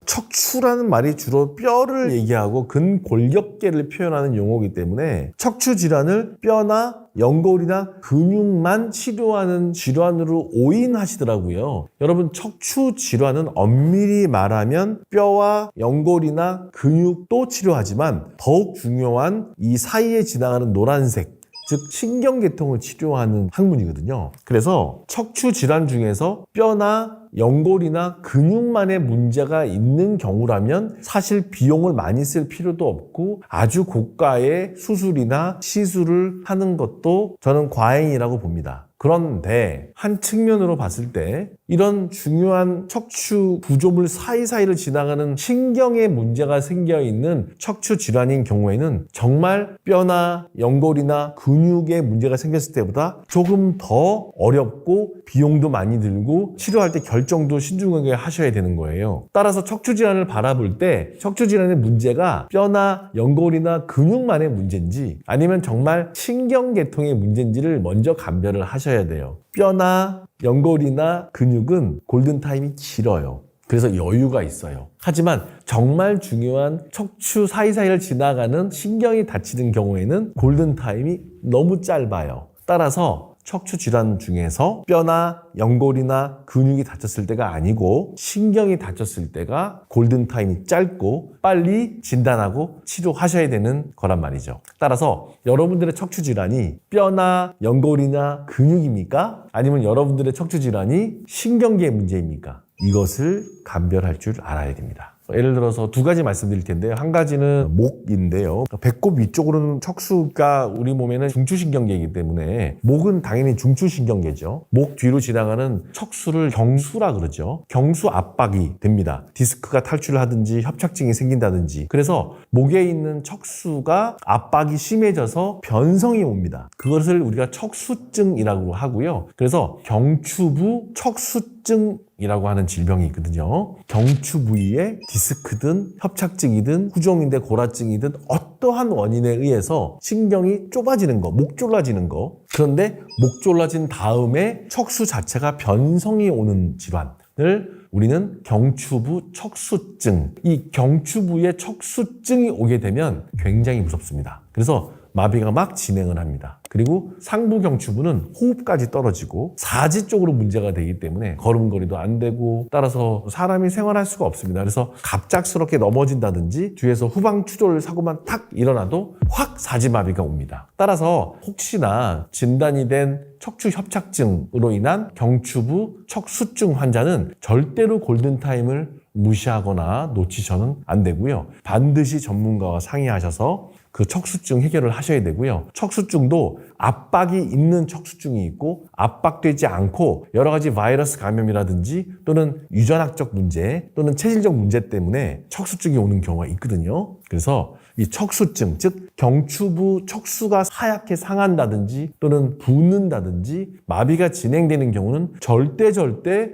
척추라는 말이 주로 뼈를 얘기하고 근골격계를 표현하는 용어이기 때문에 척추 질환을 뼈나 연골이나 근육만 치료하는 질환으로 오인하시더라고요. 여러분, 척추 질환은 엄밀히 말하면 뼈와 연골이나 근육도 치료하지만 더욱 중요한 이 사이에 지나가는 노란색, 즉 신경계통을 치료하는 학문이거든요. 그래서 척추 질환 중에서 뼈나 연골이나 근육만의 문제가 있는 경우라면 사실 비용을 많이 쓸 필요도 없고 아주 고가의 수술이나 시술을 하는 것도 저는 과잉이라고 봅니다. 그런데 한 측면으로 봤을 때 이런 중요한 척추 구조물 사이사이를 지나가는 신경에 문제가 생겨 있는 척추 질환인 경우에는 정말 뼈나 연골이나 근육에 문제가 생겼을 때보다 조금 더 어렵고 비용도 많이 들고 치료할 때 결정도 신중하게 하셔야 되는 거예요. 따라서 척추 질환을 바라볼 때 척추 질환의 문제가 뼈나 연골이나 근육만의 문제인지 아니면 정말 신경계통의 문제인지를 먼저 감별을 하셔야 돼요. 뼈나 연골이나 근육은 골든타임이 길어요. 그래서 여유가 있어요. 하지만 정말 중요한 척추 사이사이를 지나가는 신경이 다치는 경우에는 골든타임이 너무 짧아요. 따라서 척추 질환 중에서 뼈나 연골이나 근육이 다쳤을 때가 아니고 신경이 다쳤을 때가 골든타임이 짧고 빨리 진단하고 치료하셔야 되는 거란 말이죠. 따라서 여러분들의 척추 질환이 뼈나 연골이나 근육입니까? 아니면 여러분들의 척추 질환이 신경계의 문제입니까? 이것을 감별할 줄 알아야 됩니다. 예를 들어서 두 가지 말씀드릴 텐데요. 한 가지는 목인데요. 배꼽 위쪽으로는 척수가 우리 몸에는 중추신경계이기 때문에 목은 당연히 중추신경계죠. 목 뒤로 지나가는 척수를 경수라 그러죠. 경수 압박이 됩니다. 디스크가 탈출을 하든지 협착증이 생긴다든지. 그래서 목에 있는 척수가 압박이 심해져서 변성이 옵니다. 그것을 우리가 척수증이라고 하고요. 그래서 경추부 척수증이라고 하는 질병이 있거든요. 경추 부위에 디스크든 협착증이든 후종인대 골화증이든 어떠한 원인에 의해서 신경이 좁아지는 거, 목 졸라지는 거. 그런데 목 졸라진 다음에 척수 자체가 변성이 오는 질환을 우리는 경추부 척수증. 이 경추부에 척수증이 오게 되면 굉장히 무섭습니다. 그래서 마비가 막 진행을 합니다. 그리고 상부 경추부는 호흡까지 떨어지고 사지 쪽으로 문제가 되기 때문에 걸음걸이도 안 되고 따라서 사람이 생활할 수가 없습니다. 그래서 갑작스럽게 넘어진다든지 뒤에서 후방 추돌 사고만 탁 일어나도 확 사지마비가 옵니다. 따라서 혹시나 진단이 된 척추 협착증으로 인한 경추부 척수증 환자는 절대로 골든타임을 무시하거나 놓치셔는 안 되고요. 반드시 전문가와 상의하셔서 그 척수증 해결을 하셔야 되고요. 척수증도 압박이 있는 척수증이 있고 압박되지 않고 여러 가지 바이러스 감염이라든지 또는 유전학적 문제 또는 체질적 문제 때문에 척수증이 오는 경우가 있거든요. 그래서 이 척수증, 즉 경추부 척수가 하얗게 상한다든지 또는 붓는다든지 마비가 진행되는 경우는 절대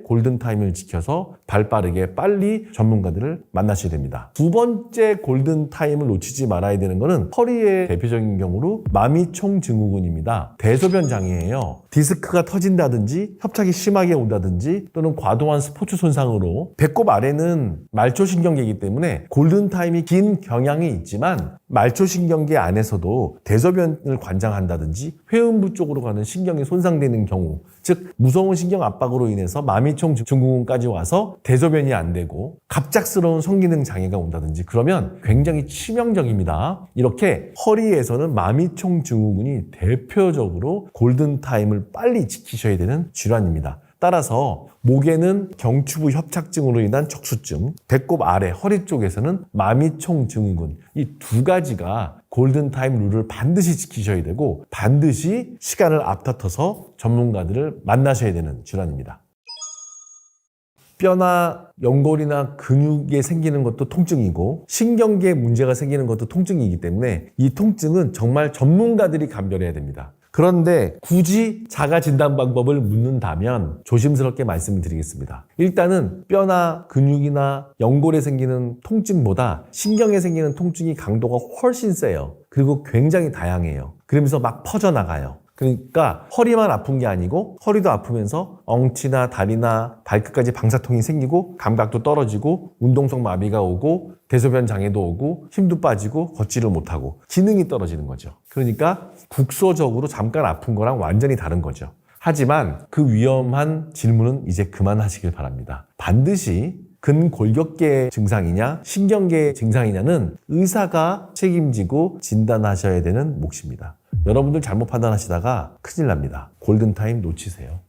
골든타임을 지켜서 발빠르게 빨리 전문가들을 만나셔야 됩니다. 두 번째 골든타임을 놓치지 말아야 되는 것은 허리의 대표적인 경우로 마미총증후군입니다. 대소변 장애예요. 디스크가 터진다든지 협착이 심하게 온다든지 또는 과도한 스포츠 손상으로 배꼽 아래는 말초신경계이기 때문에 골든타임이 긴 경향이 있지만 말초신경계 안에서도 대소변을 관장한다든지 회음부 쪽으로 가는 신경이 손상되는 경우, 즉 무서운 신경 압박으로 인해서 마미총 증후군까지 와서 대소변이 안 되고 갑작스러운 성기능 장애가 온다든지 그러면 굉장히 치명적입니다. 이렇게 허리에서는 마미총 증후군이 대표적으로 골든타임을 빨리 지키셔야 되는 질환입니다. 따라서 목에는 경추부 협착증으로 인한 척수증, 배꼽 아래 허리 쪽에서는 마미총 증후군, 이 두 가지가 골든타임 룰을 반드시 지키셔야 되고 반드시 시간을 앞다퉈서 전문가들을 만나셔야 되는 질환입니다. 뼈나 연골이나 근육에 생기는 것도 통증이고 신경계에 문제가 생기는 것도 통증이기 때문에 이 통증은 정말 전문가들이 감별해야 됩니다. 그런데 굳이 자가 진단 방법을 묻는다면 조심스럽게 말씀을 드리겠습니다. 일단은 뼈나 근육이나 연골에 생기는 통증보다 신경에 생기는 통증이 강도가 훨씬 세요. 그리고 굉장히 다양해요. 그러면서 막 퍼져나가요. 그러니까 허리만 아픈 게 아니고 허리도 아프면서 엉치나 다리나 발끝까지 방사통이 생기고 감각도 떨어지고 운동성 마비가 오고 대소변 장애도 오고 힘도 빠지고 걷지를 못하고 기능이 떨어지는 거죠. 그러니까 국소적으로 잠깐 아픈 거랑 완전히 다른 거죠. 하지만 그 위험한 질문은 이제 그만하시길 바랍니다. 반드시 근골격계 증상이냐 신경계 증상이냐는 의사가 책임지고 진단하셔야 되는 몫입니다. 여러분들 잘못 판단하시다가 큰일 납니다. 골든타임 놓치세요.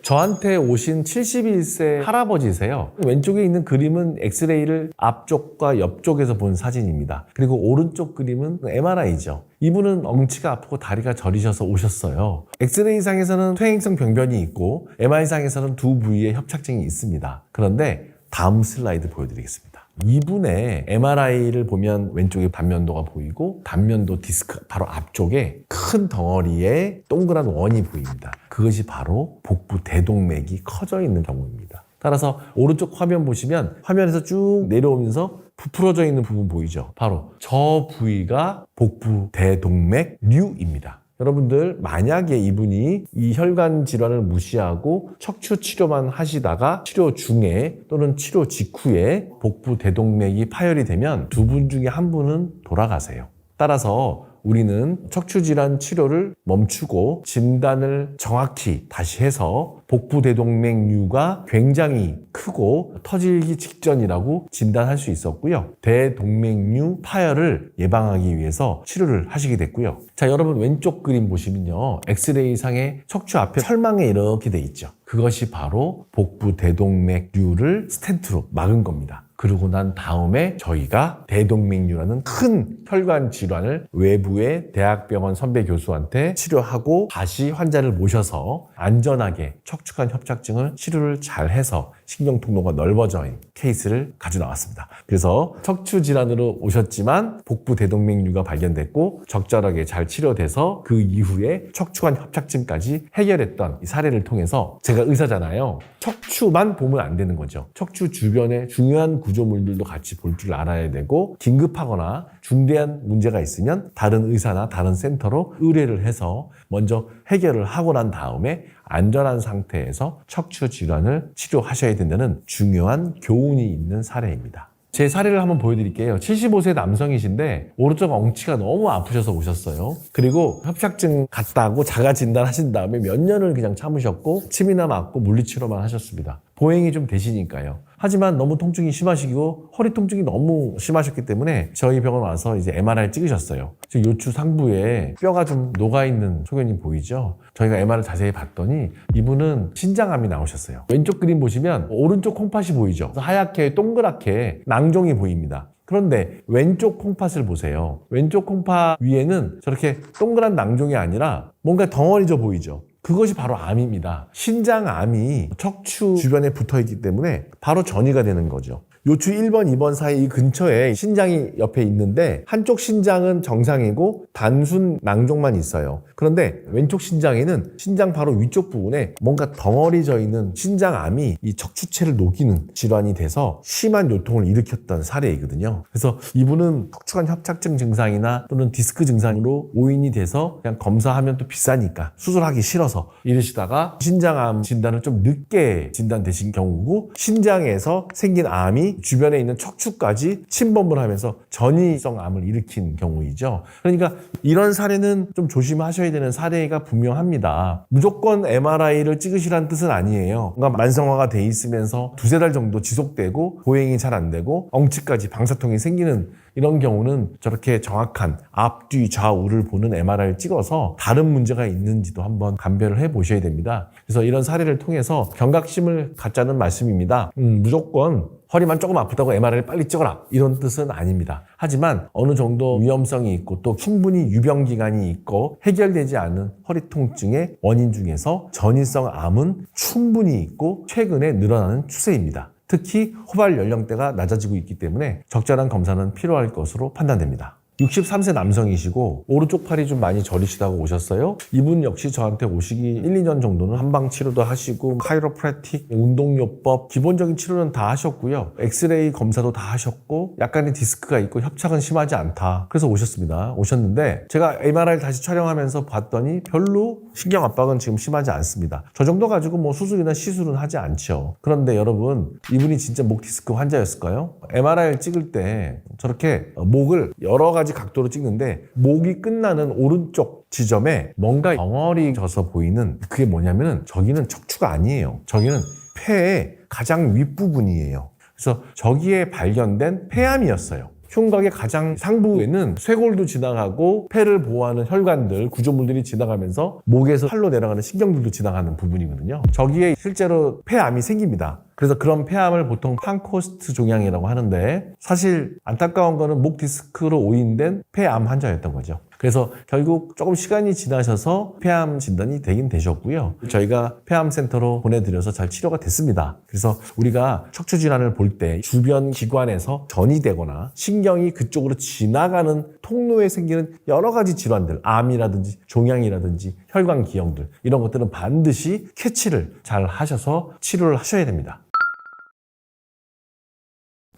저한테 오신 71세 할아버지세요. 왼쪽에 있는 그림은 엑스레이를 앞쪽과 옆쪽에서 본 사진입니다. 그리고 오른쪽 그림은 MRI죠. 이분은 엉치가 아프고 다리가 저리셔서 오셨어요. 엑스레이상에서는 퇴행성 병변이 있고 MRI상에서는 두 부위에 협착증이 있습니다. 그런데 다음 슬라이드 보여드리겠습니다. 이분의 MRI를 보면 왼쪽에 단면도가 보이고 단면도 디스크 바로 앞쪽에 큰 덩어리에 동그란 원이 보입니다. 그것이 바로 복부 대동맥이 커져 있는 경우입니다. 따라서 오른쪽 화면 보시면 화면에서 쭉 내려오면서 부풀어져 있는 부분 보이죠? 바로 저 부위가 복부 대동맥류입니다. 여러분들 만약에 이분이 이 혈관 질환을 무시하고 척추 치료만 하시다가 치료 중에 또는 치료 직후에 복부 대동맥이 파열이 되면 두 분 중에 한 분은 돌아가세요. 따라서 우리는 척추질환 치료를 멈추고 진단을 정확히 다시 해서 복부 대동맥류가 굉장히 크고 터지기 직전이라고 진단할 수 있었고요. 대동맥류 파열을 예방하기 위해서 치료를 하시게 됐고요. 자, 여러분 왼쪽 그림 보시면요. 엑스레이상의 척추 앞에 철망에 이렇게 돼 있죠. 그것이 바로 복부 대동맥류를 스텐트로 막은 겁니다. 그러고 난 다음에 저희가 대동맥류라는 큰 혈관 질환을 외부의 대학병원 선배 교수한테 치료하고 다시 환자를 모셔서 안전하게 척추관 협착증을 치료를 잘 해서 신경통로가 넓어진 케이스를 가지고 나왔습니다. 그래서 척추 질환으로 오셨지만 복부 대동맥류가 발견됐고 적절하게 잘 치료돼서 그 이후에 척추관 협착증까지 해결했던 이 사례를 통해서 제가 의사잖아요. 척추만 보면 안 되는 거죠. 척추 주변의 중요한 구조물들도 같이 볼 줄 알아야 되고 긴급하거나 중대한 문제가 있으면 다른 의사나 다른 센터로 의뢰를 해서 먼저 해결을 하고 난 다음에 안전한 상태에서 척추 질환을 치료하셔야 된다는 중요한 교훈이 있는 사례입니다. 제 사례를 한번 보여드릴게요. 75세 남성이신데 오른쪽 엉치가 너무 아프셔서 오셨어요. 그리고 협착증 같다고 자가 진단하신 다음에 몇 년을 그냥 참으셨고 침이나 맞고 물리치료만 하셨습니다. 보행이 좀 되시니까요. 하지만 너무 통증이 심하시고 허리 통증이 너무 심하셨기 때문에 저희 병원 와서 이제 MRI 찍으셨어요. 지금 요추 상부에 뼈가 좀 녹아있는 소견이 보이죠? 저희가 MR을 자세히 봤더니 이분은 신장암이 나오셨어요. 왼쪽 그림 보시면 오른쪽 콩팥이 보이죠? 하얗게 동그랗게 낭종이 보입니다. 그런데 왼쪽 콩팥을 보세요. 왼쪽 콩팥 위에는 저렇게 동그란 낭종이 아니라 뭔가 덩어리져 보이죠? 그것이 바로 암입니다. 신장암이 척추 주변에 붙어있기 때문에 바로 전이가 되는 거죠. 요추 1번, 2번 사이 이 근처에 신장이 옆에 있는데 한쪽 신장은 정상이고 단순 낭종만 있어요. 그런데 왼쪽 신장에는 신장 바로 위쪽 부분에 뭔가 덩어리져 있는 신장암이 이 척추체를 녹이는 질환이 돼서 심한 요통을 일으켰던 사례이거든요. 그래서 이분은 척추관 협착증 증상이나 또는 디스크 증상으로 오인이 돼서 그냥 검사하면 또 비싸니까 수술하기 싫어서 이러시다가 신장암 진단을 좀 늦게 진단되신 경우고 신장에서 생긴 암이 주변에 있는 척추까지 침범을 하면서 전이성 암을 일으킨 경우이죠. 그러니까 이런 사례는 좀 조심하셔야 되는 사례가 분명합니다. 무조건 MRI를 찍으시라는 뜻은 아니에요. 뭔가 만성화가 돼 있으면서 두세 달 정도 지속되고 보행이 잘 안 되고 엉치까지 방사통이 생기는 이런 경우는 저렇게 정확한 앞뒤 좌우를 보는 MRI를 찍어서 다른 문제가 있는지도 한번 감별을 해보셔야 됩니다. 그래서 이런 사례를 통해서 경각심을 갖자는 말씀입니다. 무조건 허리만 조금 아프다고 MRI를 빨리 찍어라 이런 뜻은 아닙니다. 하지만 어느 정도 위험성이 있고 또 충분히 유병기간이 있고 해결되지 않은 허리 통증의 원인 중에서 전이성 암은 충분히 있고 최근에 늘어나는 추세입니다. 특히 호발 연령대가 낮아지고 있기 때문에 적절한 검사는 필요할 것으로 판단됩니다. 63세 남성이시고 오른쪽 팔이 좀 많이 저리시다고 오셨어요. 이분 역시 저한테 오시기 1, 2년 정도는 한방 치료도 하시고 카이로프래틱, 운동요법, 기본적인 치료는 다 하셨고요. 엑스레이 검사도 다 하셨고 약간의 디스크가 있고 협착은 심하지 않다. 그래서 오셨는데 제가 MRI를 다시 촬영하면서 봤더니 별로 신경 압박은 지금 심하지 않습니다. 저 정도 가지고 뭐 수술이나 시술은 하지 않죠. 그런데 여러분 이분이 진짜 목 디스크 환자였을까요? MRI를 찍을 때 저렇게 목을 여러 가지 각도로 찍는데 목이 끝나는 오른쪽 지점에 뭔가 덩어리져서 보이는 그게 뭐냐면은 저기는 척추가 아니에요. 저기는 폐의 가장 윗부분이에요. 그래서 저기에 발견된 폐암이었어요. 흉곽의 가장 상부에는 쇄골도 지나가고 폐를 보호하는 혈관들, 구조물들이 지나가면서 목에서 팔로 내려가는 신경들도 지나가는 부분이거든요. 저기에 실제로 폐암이 생깁니다. 그래서 그런 폐암을 보통 판코스트 종양이라고 하는데, 사실 안타까운 거는 목 디스크로 오인된 폐암 환자였던 거죠. 그래서 결국 조금 시간이 지나셔서 폐암 진단이 되긴 되셨고요. 저희가 폐암센터로 보내드려서 잘 치료가 됐습니다. 그래서 우리가 척추질환을 볼 때 주변 기관에서 전이 되거나 신경이 그쪽으로 지나가는 통로에 생기는 여러 가지 질환들, 암이라든지 종양이라든지 혈관 기형들, 이런 것들은 반드시 캐치를 잘 하셔서 치료를 하셔야 됩니다.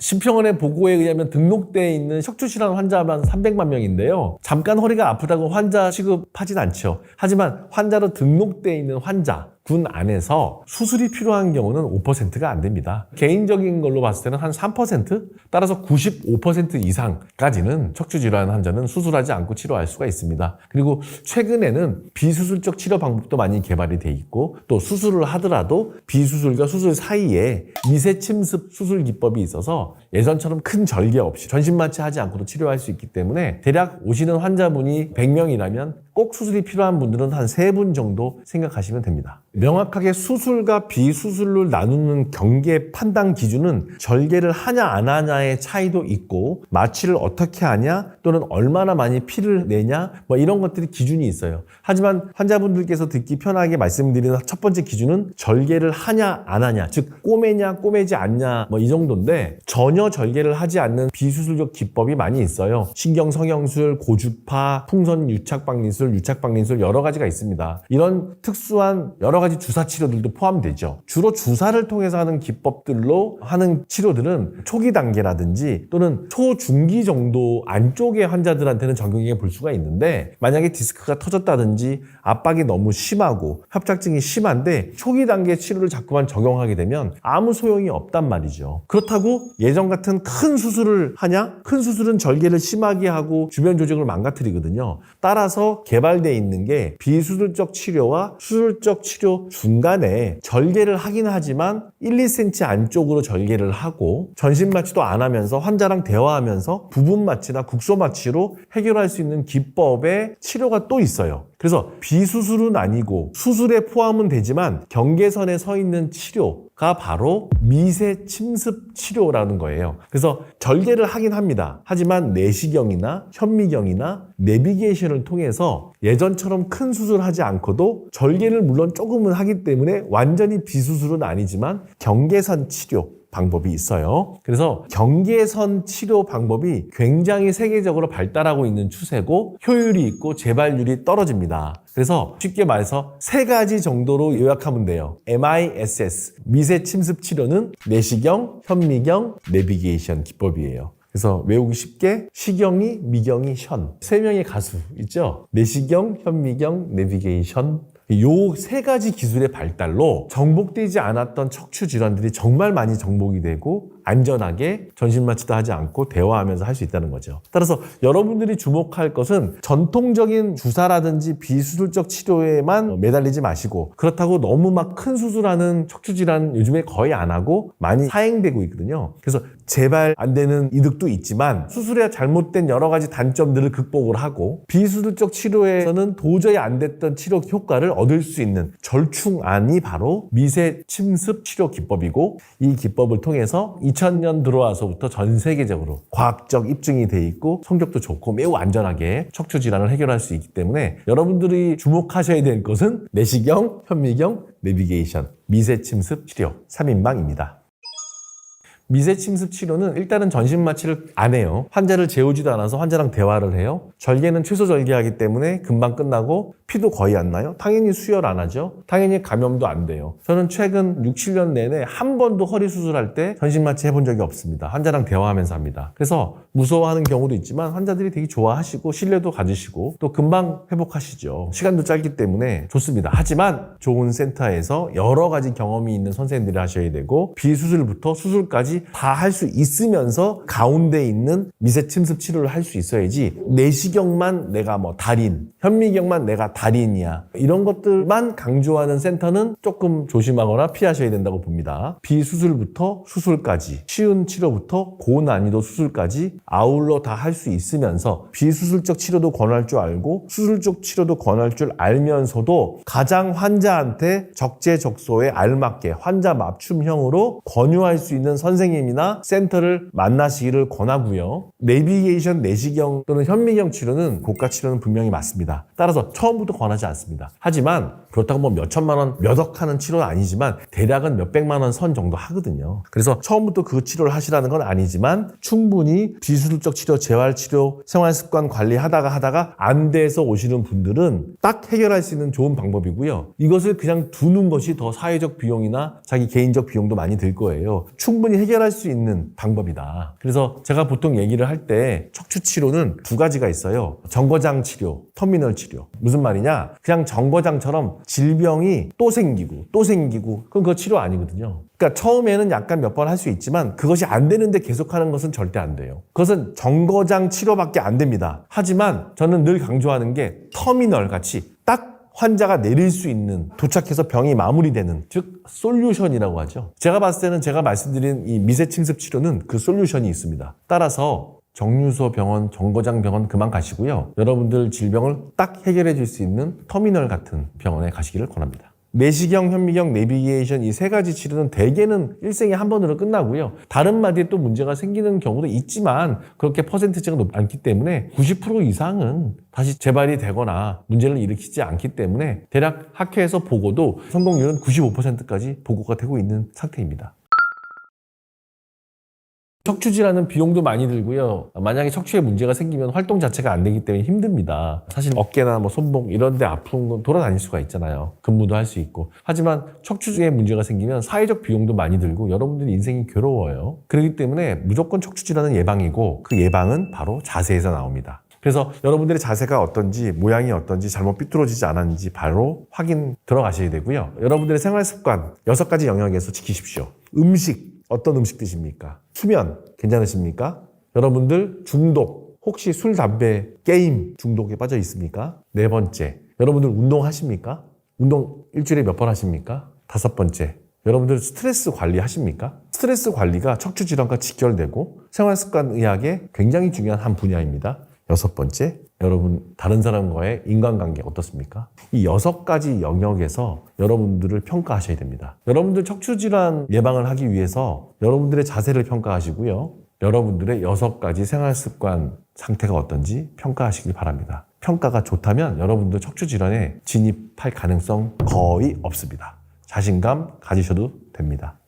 심평원의 보고에 의하면 등록되어 있는 척추질환 환자만 300만 명인데요. 잠깐 허리가 아프다고 환자 취급하진 않죠. 하지만 환자로 등록되어 있는 환자 군 안에서 수술이 필요한 경우는 5%가 안 됩니다. 개인적인 걸로 봤을 때는 한 3%? 따라서 95% 이상까지는 척추질환 환자는 수술하지 않고 치료할 수가 있습니다. 그리고 최근에는 비수술적 치료 방법도 많이 개발이 돼 있고, 또 수술을 하더라도 비수술과 수술 사이에 미세 침습 수술 기법이 있어서 예전처럼 큰 절개 없이 전신마취하지 않고도 치료할 수 있기 때문에 대략 오시는 환자분이 100명이라면 꼭 수술이 필요한 분들은 한 3분 정도 생각하시면 됩니다. 명확하게 수술과 비수술을 나누는 경계 판단 기준은 절개를 하냐 안 하냐의 차이도 있고, 마취를 어떻게 하냐 또는 얼마나 많이 피를 내냐 이런 것들이 기준이 있어요. 하지만 환자분들께서 듣기 편하게 말씀드리는 첫 번째 기준은 절개를 하냐 안 하냐, 즉 꼬매냐 꼬매지 않냐 이 정도인데, 전혀 절개를 하지 않는 비수술적 기법이 많이 있어요. 신경성형술, 고주파, 풍선 유착박리술, 유착박리술 여러 가지가 있습니다. 이런 특수한 여러 가지 주사 치료들도 포함되죠. 주로 주사를 통해서 하는 기법들로 하는 치료들은 초기 단계라든지 또는 초중기 정도 안쪽의 환자들한테는 적용해 볼 수가 있는데, 만약에 디스크가 터졌다든지 압박이 너무 심하고 협착증이 심한데 초기 단계 치료를 자꾸만 적용하게 되면 아무 소용이 없단 말이죠. 그렇다고 예전 같은 큰 수술을 하냐? 큰 수술은 절개를 심하게 하고 주변 조직을 망가뜨리거든요. 따라서 개발되어 있는 게 비수술적 치료와 수술적 치료 중간에 절개를 하긴 하지만 1, 2cm 안쪽으로 절개를 하고 전신 마취도 안 하면서 환자랑 대화하면서 부분 마취나 국소 마취로 해결할 수 있는 기법의 치료가 또 있어요. 그래서 비수술은 아니고 수술에 포함은 되지만 경계선에 서 있는 치료가 바로 미세 침습 치료라는 거예요. 그래서 절개를 하긴 합니다. 하지만 내시경이나 현미경이나 내비게이션을 통해서 예전처럼 큰 수술하지 않고도 절개를 물론 조금은 하기 때문에 완전히 비수술은 아니지만 경계선 치료 방법이 있어요. 그래서 경계선 치료 방법이 굉장히 세계적으로 발달하고 있는 추세고 효율이 있고 재발률이 떨어집니다. 그래서 쉽게 말해서 3가지 정도로 요약하면 돼요. MISS, 미세 침습 치료는 내시경, 현미경, 내비게이션 기법이에요. 그래서 외우기 쉽게 시경이, 미경이, 현. 3명의 가수 있죠? 내시경, 현미경, 내비게이션. 요 3가지 기술의 발달로 정복되지 않았던 척추 질환들이 정말 많이 정복이 되고 안전하게 전신마취도 하지 않고 대화하면서 할 수 있다는 거죠. 따라서 여러분들이 주목할 것은 전통적인 주사라든지 비수술적 치료에만 매달리지 마시고, 그렇다고 너무 막 큰 수술하는 척추 질환 요즘에 거의 안 하고 많이 사행되고 있거든요. 그래서 재발 안 되는 이득도 있지만 수술에 잘못된 여러 가지 단점들을 극복을 하고, 비수술적 치료에서는 도저히 안 됐던 치료 효과를 얻을 수 있는 절충안이 바로 미세 침습 치료 기법이고, 이 기법을 통해서 2000년 들어와서부터 전 세계적으로 과학적 입증이 돼 있고 성적도 좋고 매우 안전하게 척추 질환을 해결할 수 있기 때문에 여러분들이 주목하셔야 될 것은 내시경, 현미경, 내비게이션, 미세 침습 치료 3인방입니다. 미세 침습 치료는 일단은 전신 마취를 안 해요. 환자를 재우지도 않아서 환자랑 대화를 해요. 절개는 최소 절개하기 때문에 금방 끝나고 피도 거의 안 나요. 당연히 수혈 안 하죠. 당연히 감염도 안 돼요. 저는 최근 6, 7년 내내 한 번도 허리 수술할 때 전신 마취 해본 적이 없습니다. 환자랑 대화하면서 합니다. 그래서 무서워하는 경우도 있지만 환자들이 되게 좋아하시고 신뢰도 가지시고 또 금방 회복하시죠. 시간도 짧기 때문에 좋습니다. 하지만 좋은 센터에서 여러 가지 경험이 있는 선생님들이 하셔야 되고, 비수술부터 수술까지 다 할 수 있으면서 가운데 있는 미세 침습 치료를 할 수 있어야지, 내시경만 내가 달인, 현미경만 내가 달인이야. 이런 것들만 강조하는 센터는 조금 조심하거나 피하셔야 된다고 봅니다. 비수술부터 수술까지, 쉬운 치료부터 고난이도 수술까지 아울러 다 할 수 있으면서 비수술적 치료도 권할 줄 알고 수술적 치료도 권할 줄 알면서도 가장 환자한테 적재적소에 알맞게 환자 맞춤형으로 권유할 수 있는 선생님이나 센터를 만나시기를 권하고요. 내비게이션, 내시경 또는 현미경 치료는 고가 치료는 분명히 맞습니다. 따라서 처음부터 권하지 않습니다. 하지만 그렇다고 뭐 몇천만 원, 몇억 하는 치료는 아니지만 대략은 몇백만 원 선 정도 하거든요. 그래서 처음부터 그 치료를 하시라는 건 아니지만 충분히 비수술적 치료, 재활치료, 생활습관 관리하다가 안 돼서 오시는 분들은 딱 해결할 수 있는 좋은 방법이고요. 이것을 그냥 두는 것이 더 사회적 비용이나 자기 개인적 비용도 많이 들 거예요. 충분히 해결할 수 있는 방법이다. 그래서 제가 보통 얘기를 할 때 척추 치료는 두 가지가 있어요. 정거장 치료, 터미널 치료. 무슨 말이냐? 그냥 정거장처럼 질병이 또 생기고 그럼 그거 치료 아니거든요. 그러니까 처음에는 약간 몇 번 할 수 있지만 그것이 안 되는데 계속하는 것은 절대 안 돼요. 그것은 정거장 치료밖에 안 됩니다. 하지만 저는 늘 강조하는 게 터미널 같이 딱 환자가 내릴 수 있는, 도착해서 병이 마무리되는, 즉 솔루션이라고 하죠. 제가 봤을 때는 제가 말씀드린 이 미세침습 치료는 그 솔루션이 있습니다. 따라서 정유소 병원, 정거장 병원 그만 가시고요. 여러분들 질병을 딱 해결해 줄 수 있는 터미널 같은 병원에 가시기를 권합니다. 내시경, 현미경, 내비게이션 이 세 가지 치료는 대개는 일생에 한 번으로 끝나고요. 다른 마디에 또 문제가 생기는 경우도 있지만 그렇게 퍼센티지가 높지 않기 때문에 90% 이상은 다시 재발이 되거나 문제를 일으키지 않기 때문에 대략 학회에서 보고도 성공률은 95%까지 보고가 되고 있는 상태입니다. 척추질환은 비용도 많이 들고요. 만약에 척추에 문제가 생기면 활동 자체가 안 되기 때문에 힘듭니다. 사실 어깨나 뭐 손목 이런 데 아픈 건 돌아다닐 수가 있잖아요. 근무도 할 수 있고. 하지만 척추에 문제가 생기면 사회적 비용도 많이 들고 여러분들 인생이 괴로워요. 그렇기 때문에 무조건 척추질환은 예방이고 그 예방은 바로 자세에서 나옵니다. 그래서 여러분들의 자세가 어떤지, 모양이 어떤지, 잘못 삐뚤어지지 않았는지 바로 확인 들어가셔야 되고요. 여러분들의 생활 습관 6가지 영역에서 지키십시오. 음식, 어떤 음식 드십니까? 수면 괜찮으십니까? 여러분들 중독, 혹시 술, 담배, 게임 중독에 빠져 있습니까? 4번째, 여러분들 운동하십니까? 운동 일주일에 몇 번 하십니까? 5번째, 여러분들 스트레스 관리 하십니까? 스트레스 관리가 척추 질환과 직결되고 생활습관의학의 굉장히 중요한 한 분야입니다. 6번째, 여러분 다른 사람과의 인간관계 어떻습니까? 이 6가지 영역에서 여러분들을 평가하셔야 됩니다. 여러분들 척추질환 예방을 하기 위해서 여러분들의 자세를 평가하시고요. 여러분들의 6가지 생활습관 상태가 어떤지 평가하시길 바랍니다. 평가가 좋다면 여러분들 척추질환에 진입할 가능성 거의 없습니다. 자신감 가지셔도 됩니다.